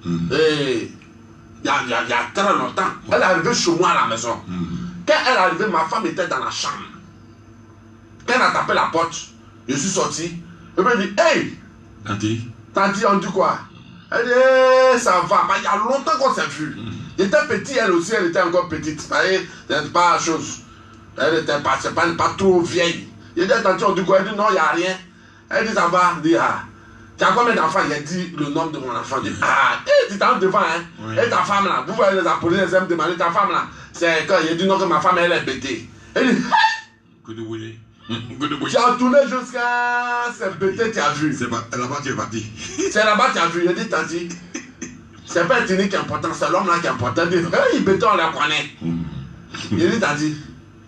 S4: Et il y a très longtemps. Elle est arrivée chez moi à la maison. Quand elle est arrivée, ma femme était dans la chambre. Quand elle a tapé la porte, je suis sorti. Elle m'a dit, hey! Tanti, on dit quoi? Elle dit, hey, ça va. Il y a longtemps qu'on s'est vu. J'étais petit, elle aussi, elle était encore petite. C'est pas chose. Elle n'était pas trop vieille. Il dit, tanti, on dit quoi? Elle dit, non, il n'y a rien. Elle dit, ça va. Elle dit, ah. Tu as combien d'enfants? Il a dit le nom de mon enfant. Il dit, ah, tu t'en devant, hein. Oui. Et ta femme là, vous voyez les Appolés, les aiment demander ta femme là. C'est quand il dit non, que ma femme elle est bêtée. Elle dit, tu as tourné jusqu'à c'est bêté, tu as vu.
S2: C'est là-bas tu es parti.
S4: C'est là-bas tu as vu. Il dit, tanti, c'est pas ethnique qui est important, c'est l'homme là qui est important. Il dit, hey, bêté, on la connaît. Il dit, tanti,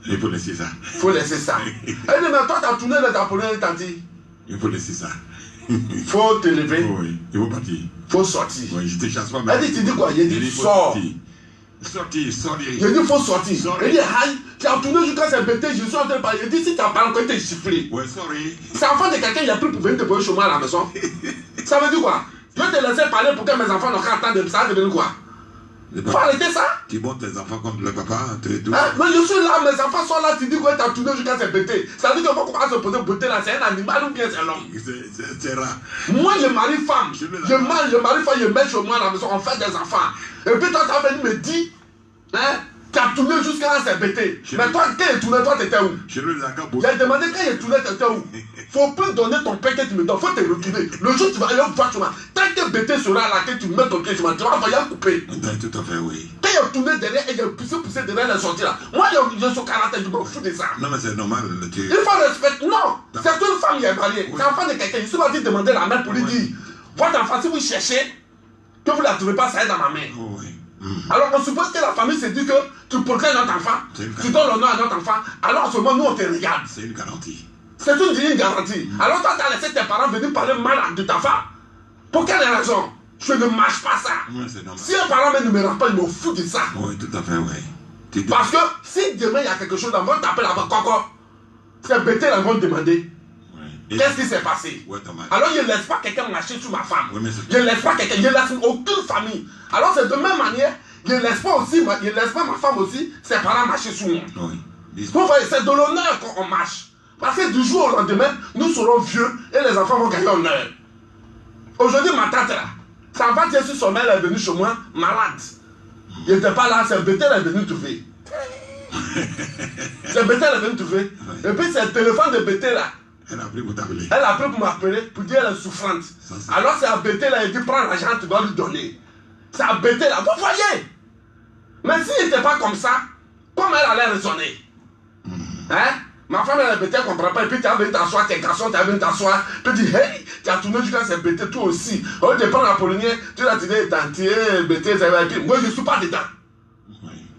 S2: il faut laisser ça.
S4: Il faut laisser ça. Elle dit, mais toi tu as tourné les Appolés, tanti.
S2: Il faut laisser ça.
S4: Il faut te lever.
S2: Oui, il faut partir. Il
S4: faut sortir.
S2: Oui, je te chasse pas.
S4: Elle dit, tu dis quoi? Il dit, sors.
S2: Sortir.
S4: Il dit, il faut sortir. Il dit, aïe, tu as tourné jusqu'à cette bêtise, je suis en train de parler. Il dit, si tu as parlé encore, il t'a sifflé.
S2: Ouais, sorry.
S4: C'est enfant de quelqu'un, il a pris pour venir te poser chez moi à la maison. Ça veut dire quoi? Je vais te laisser parler pour que mes enfants n'ont qu'à attendre de ça, ça veut dire quoi? Il faut arrêter ça.
S2: Tu montes tes enfants contre le papa, tout.
S4: Hein? Mais je suis là, mes enfants sont là, tu dis que tu as tourné jusqu'à se bêter. Ça veut dire qu'il faut commencer à se poser beauté là, c'est un animal ou bien c'est l'homme?
S2: C'est rare.
S4: Moi, je marie femme. Je marie femme, je mets chez moi à la maison, on fait des enfants. Et puis toi, tu as venu me dire, hein, tu as tourné jusqu'à se bêter. Mais toi, quand il tournait, toi, tu étais où? J'ai demandé quand il tournait, tu étais où? Faut plus donner ton pain que tu me donnes, faut te reculer. Le jour où tu vas aller au bâtiment, tant que bêté sera là, que tu mets ton pied, tu vas falloir couper.
S2: Tout à fait, oui.
S4: Quand il a tourné derrière et il a poussé derrière la sortie là, moi je suis caractère, je me fous de ça.
S2: Non, mais c'est normal.
S4: Il faut respecter. Non, c'est une femme qui est mariée, c'est l'enfant de quelqu'un. Il suffit de demander à la mère pour lui dire votre enfant, si vous cherchez, que vous ne la trouvez pas, ça est dans ma main.
S2: Oh, oui.
S4: Alors on suppose que la famille se dit que tu protèges notre enfant, tu donnes l'honneur à notre enfant, alors en ce moment nous on te regarde.
S2: C'est une garantie.
S4: C'est une garantie. Alors toi, tu as laissé tes parents venir parler mal de ta femme. Pour quelle raison? Je ne marche pas ça.
S2: Oui, c'est normal.
S4: Si un parent ne me rend pas, il me fout de ça.
S2: Oui, tout à fait, oui.
S4: Parce que si demain il y a quelque chose, on va t'appeler là-bas, Coco. C'est bêté, là, vont te demander. Oui. Qu'est-ce qui s'est passé?
S2: Ouais,
S4: alors je ne laisse pas quelqu'un marcher sur ma femme.
S2: Oui,
S4: je ne laisse pas quelqu'un, je ne laisse aucune famille. Alors c'est de même manière, je ne laisse pas ma femme aussi, ses parents marcher sur moi.
S2: Oui.
S4: Vous voyez, c'est de l'honneur qu'on marche. Parce que du jour au lendemain, nous serons vieux et les enfants vont gagner honneur. Aujourd'hui, ma tante là, sa femme sur son mère, elle est venue chez moi malade. Il n'était pas là, c'est bêté, elle est venue trouver. C'est bêté, elle est venue trouver. Et puis c'est le téléphone de bêté là.
S2: Elle a appelé pour t'appeler.
S4: Elle a appelé pour m'appeler, pour dire qu'elle est souffrante. Alors c'est à bêté là, il dit prends l'argent, tu dois lui donner. C'est à bêté là, vous voyez. Mais s'il n'était pas comme ça, comment elle allait raisonner? Hein? Ma femme elle est bêtée, elle ne comprend pas. Et puis tu as venu t'asseoir, tes garçons, tu as venu t'asseoir. Puis tu dis, hey, tu as tourné jusqu'à cette bêtée, toi aussi. Au lieu de prendre la polonais, tu l'as dit, tantier, bêtée, ça va. Moi je ne suis pas dedans.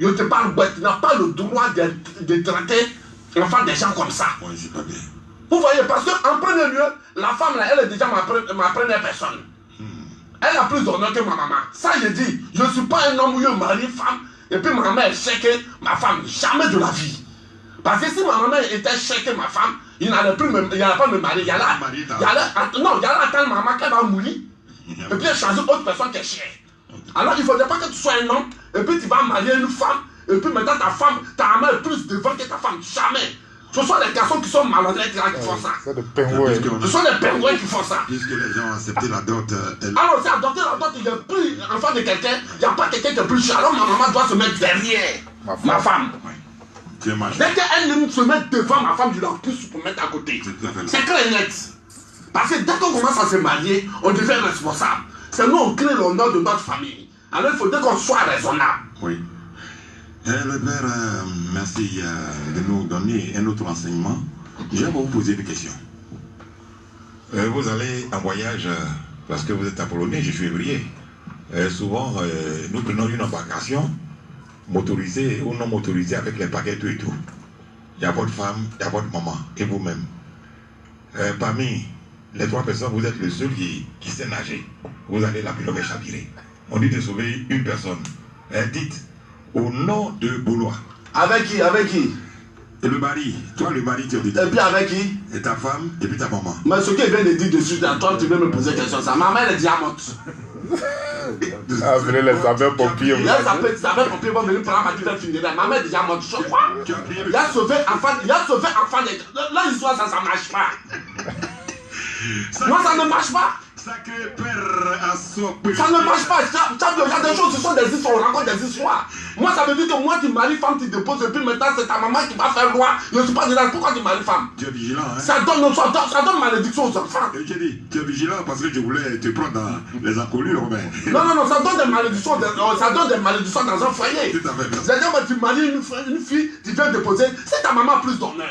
S4: Je te parle, tu n'as pas le droit de traiter l'enfant des gens comme ça.
S2: Oui, c'est pas bien.
S4: Vous voyez, parce qu'en premier lieu, la femme là, elle est déjà ma première personne. Elle a plus d'honneur que ma maman. Ça, je dis, je ne suis pas un homme où je marie femme, et puis ma maman elle sait que ma femme, jamais de la vie. Parce que si ma maman était chère que ma femme, il n'allait pas me marier. Il allait attendre maman qu'elle va mourir, et puis elle change autre personne qui est chère. Alors il ne faudrait pas que tu sois un homme, et puis tu vas marier une femme, et puis maintenant ta femme, ta maman est plus devant que ta femme. Jamais. Ce sont les garçons qui sont maladroits qui font ça.
S1: C'est des pingouins.
S4: Ce sont les pingouins qui font ça.
S2: Puisque les gens ont accepté la dot.
S4: Alors, c'est adopter la dot, il n'y a plus enfant de quelqu'un, il n'y a pas quelqu'un qui est plus cher. Alors, ma maman doit se mettre derrière ma femme.
S2: Oui.
S4: Dès qu'elle se met devant ma femme, je la pousse pour mettre à côté. C'est clair et net. Parce que dès qu'on commence à se marier, on devient responsable. C'est nous, on crée l'honneur de notre famille. Alors, il faudrait qu'on soit raisonnable.
S2: Oui. Le père, merci de nous donner un autre enseignement. J'aimerais vous poser une question. Vous allez en voyage, parce que vous êtes à Polonais, je suis ouvrier. Souvent, nous prenons une embarcation motorisée ou non motorisée avec les paquets tout et tout. Il y a votre femme, il y a votre maman et vous-même. Parmi les 3 personnes, vous êtes le seul qui sait nager. Vous allez la pirogue chavirée. On dit de sauver une personne. Dites, au nom de Boulois.
S4: Avec qui? Avec qui?
S2: Et le mari. Toi, le mari, tu as dit.
S4: Et puis avec qui?
S2: Et ta femme, et puis ta maman.
S4: Mais ce qu'il vient de dire dessus, toi, tu veux me poser question. Sa maman, elle est déjà morte.
S1: Ah, venez les sapeurs-pompiers.
S4: Les sapeurs-pompiers vont venir prendre ma petite funéraire. Ma mère est déjà morte. Je crois. Il a sauvé enfant. Là, l'histoire, ça ne marche pas. Non, ça ne marche pas.
S2: Sacré Père à soi.
S4: Ça ne marche pas. Il y a des choses, ce sont des histoires, on raconte des histoires. Moi, ça veut dire que moi, tu maries femme, tu déposes, et puis maintenant, c'est ta maman qui va faire loi. Je ne suis pas dedans. Pourquoi tu maries femme?
S2: Tu es vigilant, hein?
S4: Ça donne malédiction aux enfants.
S2: Et j'ai dit, tu es vigilant parce que je voulais te prendre dans les encolures, mais...
S4: Non, ça donne des malédictions, dans un foyer.
S2: Tout à fait, merci.
S4: C'est-à-dire, tu maries une fille, tu viens déposer, c'est ta maman plus d'honneur.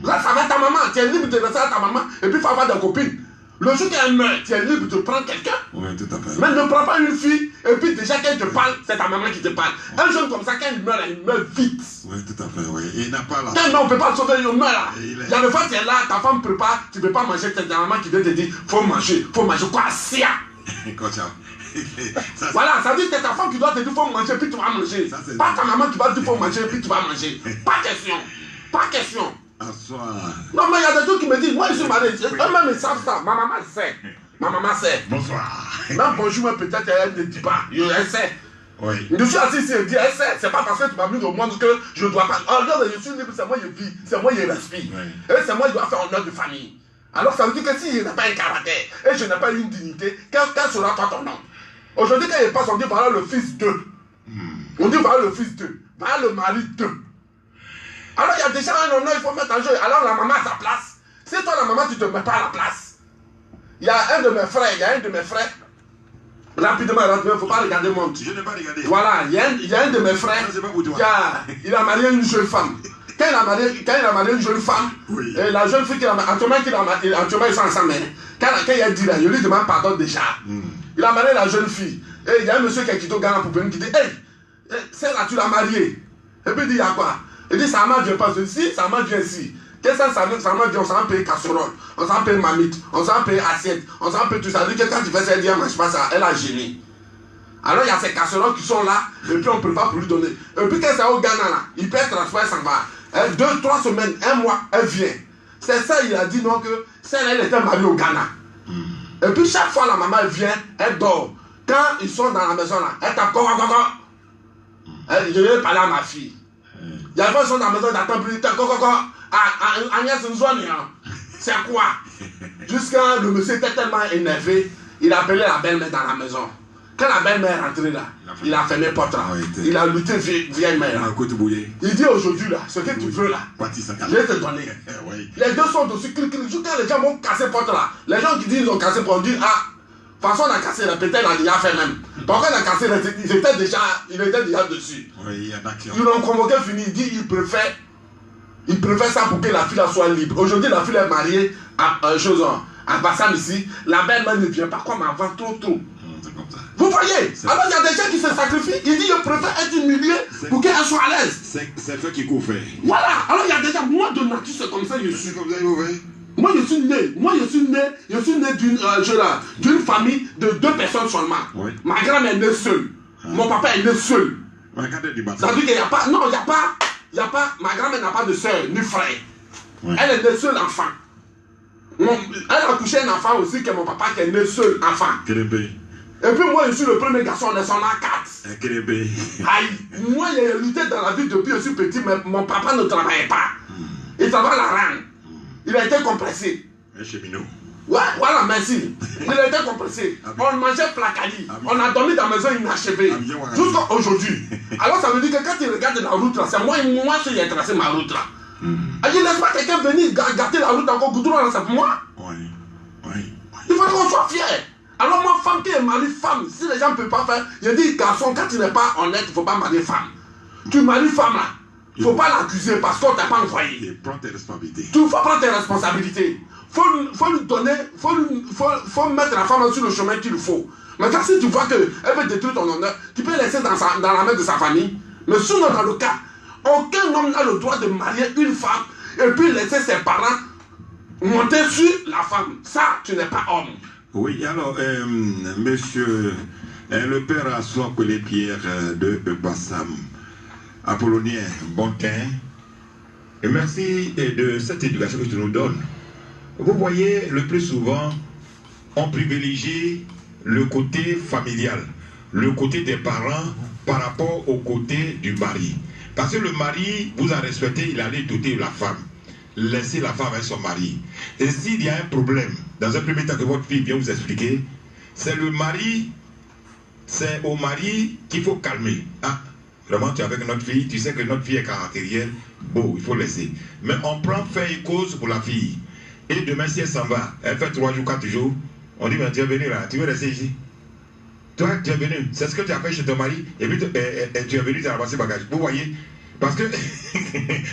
S4: Là, ça va être ta maman, tu es libre de rester à ta maman, et puis il faut avoir des copines. Le jour qu'elle meurt, tu es libre de prendre quelqu'un.
S2: Oui, tout à fait.
S4: Mais ne prends pas une fille, et puis déjà quand elle te parle, c'est ta maman qui te parle. Un jeune comme ça, quand il meurt vite.
S2: Oui, tout à fait, oui. Et il n'a pas la...
S4: Quand on ne peut pas sauver, il meurt là. Il y a le fait que tu es là, ta femme prépare, tu ne peux pas manger, c'est ta maman qui vient te dire, faut manger quoi, sia. Voilà, ça dit que c'est ta femme qui doit te dire, faut manger, puis tu vas manger. Pas ta maman qui va te dire, faut manger, puis tu vas manger. Pas question. Pas question. Non, mais il y a des gens qui me disent, moi je suis marié. Eux-mêmes ils savent ça. Ma maman sait. Ma maman sait.
S2: Bonsoir.
S4: Même bonjour, peut-être elle ne dit pas. Elle sait.
S2: Oui.
S4: Je suis assis ici et dis, c'est pas parce que tu m'as mis au monde que je ne dois pas. Oh, regarde, je suis libre, c'est moi qui vis, c'est moi qui respire.
S2: Oui.
S4: Et c'est moi qui dois faire honneur de famille. Alors ça veut dire que si je n'ai pas un caractère et je n'ai pas une dignité, quel sera toi ton nom? Aujourd'hui, quand il passe, on dit voilà le fils d'eux. On dit voilà le fils d'eux. Voilà le mari d'eux. Alors il y a déjà un honneur, il faut mettre en jeu. Alors la maman à sa place. Si toi la maman, tu ne te mets pas à la place. Il y a un de mes frères, rapidement, il ne faut pas regarder mon petit.
S2: Je n'ai pas regardé.
S4: Voilà, il y a un de mes frères il a marié une jeune femme. Quand il a marié une jeune femme,
S2: oui.
S4: Et la jeune fille qu'il a mariée, actuellement ils sont ensemble. Quand il a dit là, je lui demande pardon déjà. Il a marié la jeune fille. Et il y a un monsieur qui a quitté au Ghana pour venir qui dit, hey, celle-là tu l'as mariée. Et puis il dit, il y a quoi? Il dit, ça m'a vient pas ici, ça m'a vient ici. Qu'est-ce que ça m'a vient? On s'en paye casserole, on s'en paye mamite, on s'en paye assiette, on s'en paye tout ça. Il dit que quand tu fais ça, elle dit, elle mange pas ça, elle a gêné. Alors il y a ces casseroles qui sont là, et puis on prépare pour lui donner. Et puis quand c'est au Ghana là, il paie transport, elle s'en va. 2-3 semaines, 1 mois, elle vient. C'est ça, il a dit non que celle-là, elle était mariée au Ghana. Et puis chaque fois la maman elle vient, elle dort. Quand ils sont dans la maison là, elle tape quoi. Je vais parler à ma fille. Il y a des fois ils sont dans la maison, ils attendent plus, Agnès c'est quoi? Jusqu'à le monsieur était tellement énervé, il appelait la belle-mère dans la maison. Quand la belle-mère est rentrée là, il a fermé la porte là. Il a lutté vieille mère. Il dit aujourd'hui là, ce que tu veux là, je vais te donner. Les deux sont dessus, jusqu'à les gens vont casser la porte là. Les gens qui disent qu'ils ont cassé la porte disent, ah, de toute façon on a cassé la peut-être il a fait même. Pourquoi on a cassé la il était déjà dessus. Ils l'ont convoqué, fini, il dit il préfère ça pour que la fille soit libre. Aujourd'hui la fille est mariée à Bassam ici, la belle-mère ne vient pas comme avant, trop. Vous voyez? Alors il y a des gens qui se sacrifient. Il dit je préfère être humilié pour qu'elle soit à l'aise.
S2: C'est fait qu'il faut faire.
S4: Voilà. Alors il y a des gens, moi de nature c'est comme ça je suis. Moi je suis né d'une famille de 2 personnes seulement. Oui. Ma grand-mère est née seule. Mon papa est né seul. Ça veut dire qu'il n'y a pas. Non, il n'y a pas. Ma grand-mère n'a pas de soeur ni frère. Oui. Elle est née seule enfant. Elle a couché un enfant aussi que mon papa qui est né seul enfant. Et puis moi je suis le premier garçon, on est son A4. Aïe, moi j'ai lutté dans la vie depuis que je suis petit, mais mon papa ne travaillait pas. Il travaille la rame. Il a été compressé.
S2: Un cheminot.
S4: Ouais, voilà, merci. Il a été compressé. On mangeait placali. On a dormi dans la maison inachevée. Jusqu'à aujourd'hui. Alors ça veut dire que quand il regarde la route là, c'est moi qui ai tracé ma route là. Il dit, laisse pas quelqu'un venir gâter la route encore, goudron, c'est pour moi. Il faut qu'on soit fier. Alors moi, femme qui est mariée femme, si les gens ne peuvent pas faire, je dis, garçon, quand tu n'es pas honnête, il ne faut pas marier femme. Tu maries femme là, il ne faut pas l'accuser parce qu'on ne t'a pas envoyé.
S2: Prends tes responsabilités.
S4: Tu faut prendre tes responsabilités. Faut lui donner, faut mettre la femme sur le chemin qu'il faut. Maintenant, si tu vois qu'elle veut détruire ton honneur, tu peux laisser dans la main de sa famille. Mais sinon, dans le cas, aucun homme n'a le droit de marier une femme et puis laisser ses parents monter sur la femme. Ça, tu n'es pas homme.
S2: Oui, alors, monsieur le père Assoir les pierres de Bassam, Apollonien Bontin, et merci de cette éducation que tu nous donnes. Vous voyez, le plus souvent, on privilégie le côté familial, le côté des parents par rapport au côté du mari. Parce que le mari vous a respecté, il allait doter la femme. Laissez la femme avec son mari. Et s'il y a un problème, dans un premier temps que votre fille vient vous expliquer, c'est le mari, c'est au mari qu'il faut calmer. Ah, vraiment tu es avec notre fille, tu sais que notre fille est caractérielle, bon, il faut laisser. Mais on prend fait et cause pour la fille. Et demain si elle s'en va, elle fait 3 jours, 4 jours, on dit, mais tu es venu là, tu veux rester ici. Toi, tu es venu, c'est ce que tu as fait chez ton mari, et puis tu es venu, tu as ramassé bagage. Vous voyez? Parce que,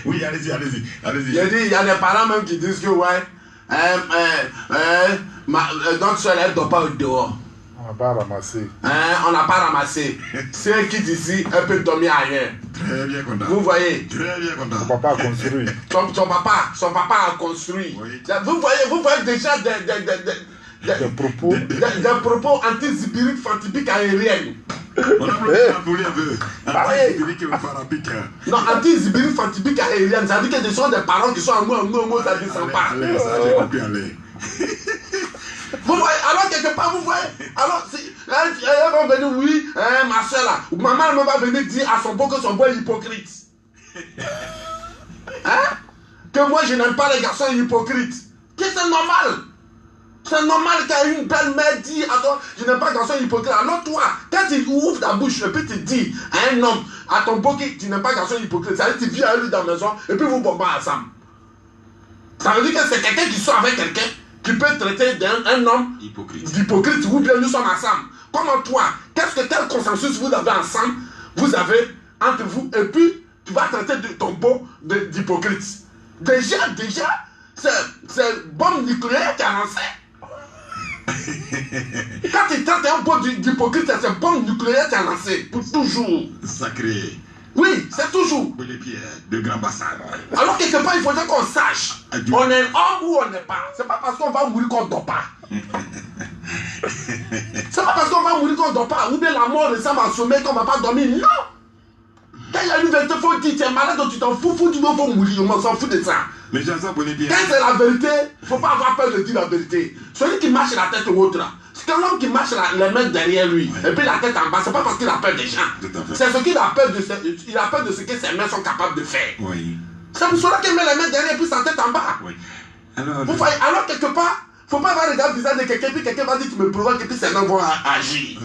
S2: oui, allez-y.
S4: Il y a des parents même qui disent que, ouais, notre soeur, elle ne doit pas être dehors.
S1: On n'a pas ramassé.
S4: On n'a pas ramassé. Si elle quitte ici, elle peut dormir ailleurs.
S2: Très bien content.
S4: Vous voyez?
S2: Très bien content.
S1: Son papa a construit.
S4: Son papa a construit. Oui. Vous voyez déjà des propos anti-zibiriques, fantipiques aériennes.
S2: On a appelé un peu. Anti-zibirique et farapique.
S4: Non, anti-zibirique, fantipique aérienne. Ça veut dire que ce sont des parents qui sont en mot, ça ne descend pas.
S2: Ça, j'ai compris, allez.
S4: Vous voyez, alors quelque part, vous voyez, alors elle vont venir, oui, hein, ma soeur là. Maman elle va venir dire à son beau que son beau est hypocrite. Hein? Que moi je n'aime pas les garçons hypocrites. Que c'est normal. C'est normal qu'une belle-mère dit à toi, je n'aime pas les garçons hypocrites. Alors toi, quand tu ouvres ta bouche et puis tu dis à un homme, à ton beau qui tu n'aimes pas les garçons hypocrites, ça veut dire que tu vis avec lui dans la maison et puis vous bombez ensemble. Ça veut dire que c'est quelqu'un qui sort avec quelqu'un qui peut traiter d'un homme d'hypocrite ou bien nous sommes ensemble. Comment toi, quel consensus vous avez ensemble, vous avez entre vous et puis tu vas traiter de ton beau d'hypocrite. Déjà, c'est bombe nucléaire qui a lancé. Quand tu traites un beau d'hypocrite, c'est bombe nucléaire qui a lancé pour toujours.
S2: Sacré.
S4: Oui, c'est toujours.
S2: Les pierres de grand bassin.
S4: Alors quelque part, il faudrait qu'on sache. On est homme ou on n'est pas. C'est pas parce qu'on va mourir qu'on ne dort pas. C'est pas parce qu'on va mourir qu'on ne dort pas. Ou bien la mort ressemble à un sommeil qu'on ne va pas dormir. Non. Quand il y a une vérité, il faut dire, tu es malade, donc tu t'en fous, tu dois mourir. On s'en fout de ça.
S2: Mais j'ai ça pour les pierres.
S4: Quand c'est la vérité, il ne faut pas avoir peur de dire la vérité. Celui qui marche la tête ou autre là. C'est un homme qui marche les mains derrière lui, et puis la tête en bas, c'est pas parce qu'il a peur des gens. C'est ce qu'il a peur de il a peur de ce que ses mains sont capables de faire.
S2: Oui.
S4: C'est pour cela qu'il met les mains derrière et puis sa tête en bas.
S2: Oui. Alors
S4: quelque part, il ne faut pas avoir regard le visage de quelqu'un, puis quelqu'un va dire tu me provoques et puis ses mains vont agir.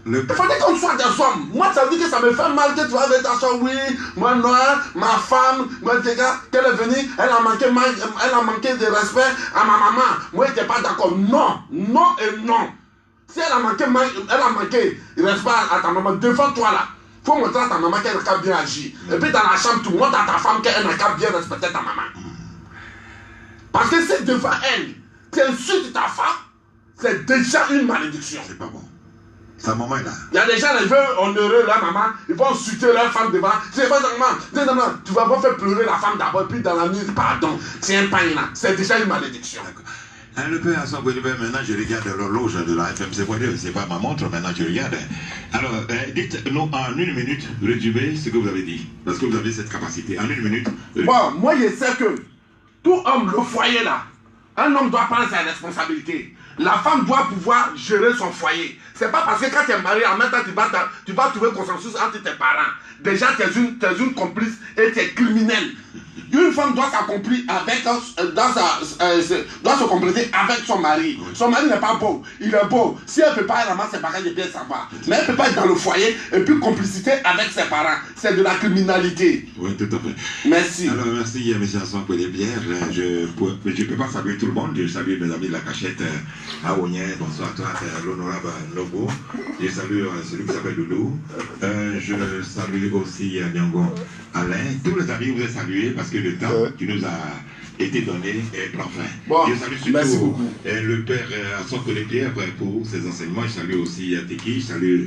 S4: Il faudrait qu'on soit des hommes. Moi, ça veut dire que ça me fait mal que tu vas avec ta soeur, oui, moi noir, ma femme, moi, les gars, qu'elle est venue, elle a manqué de respect à ma maman. Moi, je n'étais pas d'accord. Non, non et non. Si elle a manqué de respect à ta maman, défends-toi là. Il faut montrer à ta maman qu'elle a bien agi. Et puis dans la chambre, tu montres à ta femme qu'elle n'a qu'à bien respecter ta maman. Parce que c'est devant elle, tu insultes ta femme, c'est déjà une malédiction.
S2: C'est pas bon. Sa maman est là.
S4: Il y a des gens qui veulent honorer leur maman, ils vont insulter leur femme devant. C'est pas maman, tu vas pas faire pleurer la femme d'abord, puis dans la nuit, pardon, tiens pas là. C'est déjà une malédiction.
S2: D'accord. Le père Hassan Bouedibé, maintenant je regarde l'horloge de la FMC, c'est pas ma montre, maintenant je regarde. Alors, dites-nous en une minute, résumez ce que vous avez dit, parce que vous avez cette capacité. En une minute.
S4: Bon, moi je sais que tout homme, le foyer là, un homme doit prendre ses responsabilités. La femme doit pouvoir gérer son foyer. C'est pas parce que quand tu es marié, en même temps tu vas trouver consensus entre tes parents. Déjà, tu es une complice et tu es criminel. Une femme doit s'accomplir avec, doit se compléter avec son mari. Son mari n'est pas beau, il est beau. Si elle ne peut pas ramasser ses bagages, bien ça va. Mais elle ne peut pas être dans le foyer et puis complicité avec ses parents. C'est de la criminalité.
S2: Oui, tout à fait.
S4: Merci.
S2: Alors, merci, M. Hassan Bouedibé. Je ne peux pas saluer tout le monde. Je salue mes amis de la cachette. Aounien, bonsoir à toi, l'honorable Nogo. Je salue celui qui s'appelle Loulou. Je salue aussi Nyango Alain. Tous les amis, vous êtes salués parce que le temps qui nous a été donné est prend fin.
S4: Bon,
S2: je salue surtout le père Hassan Bouedibé pour ses enseignements. Je salue aussi Teki. Je salue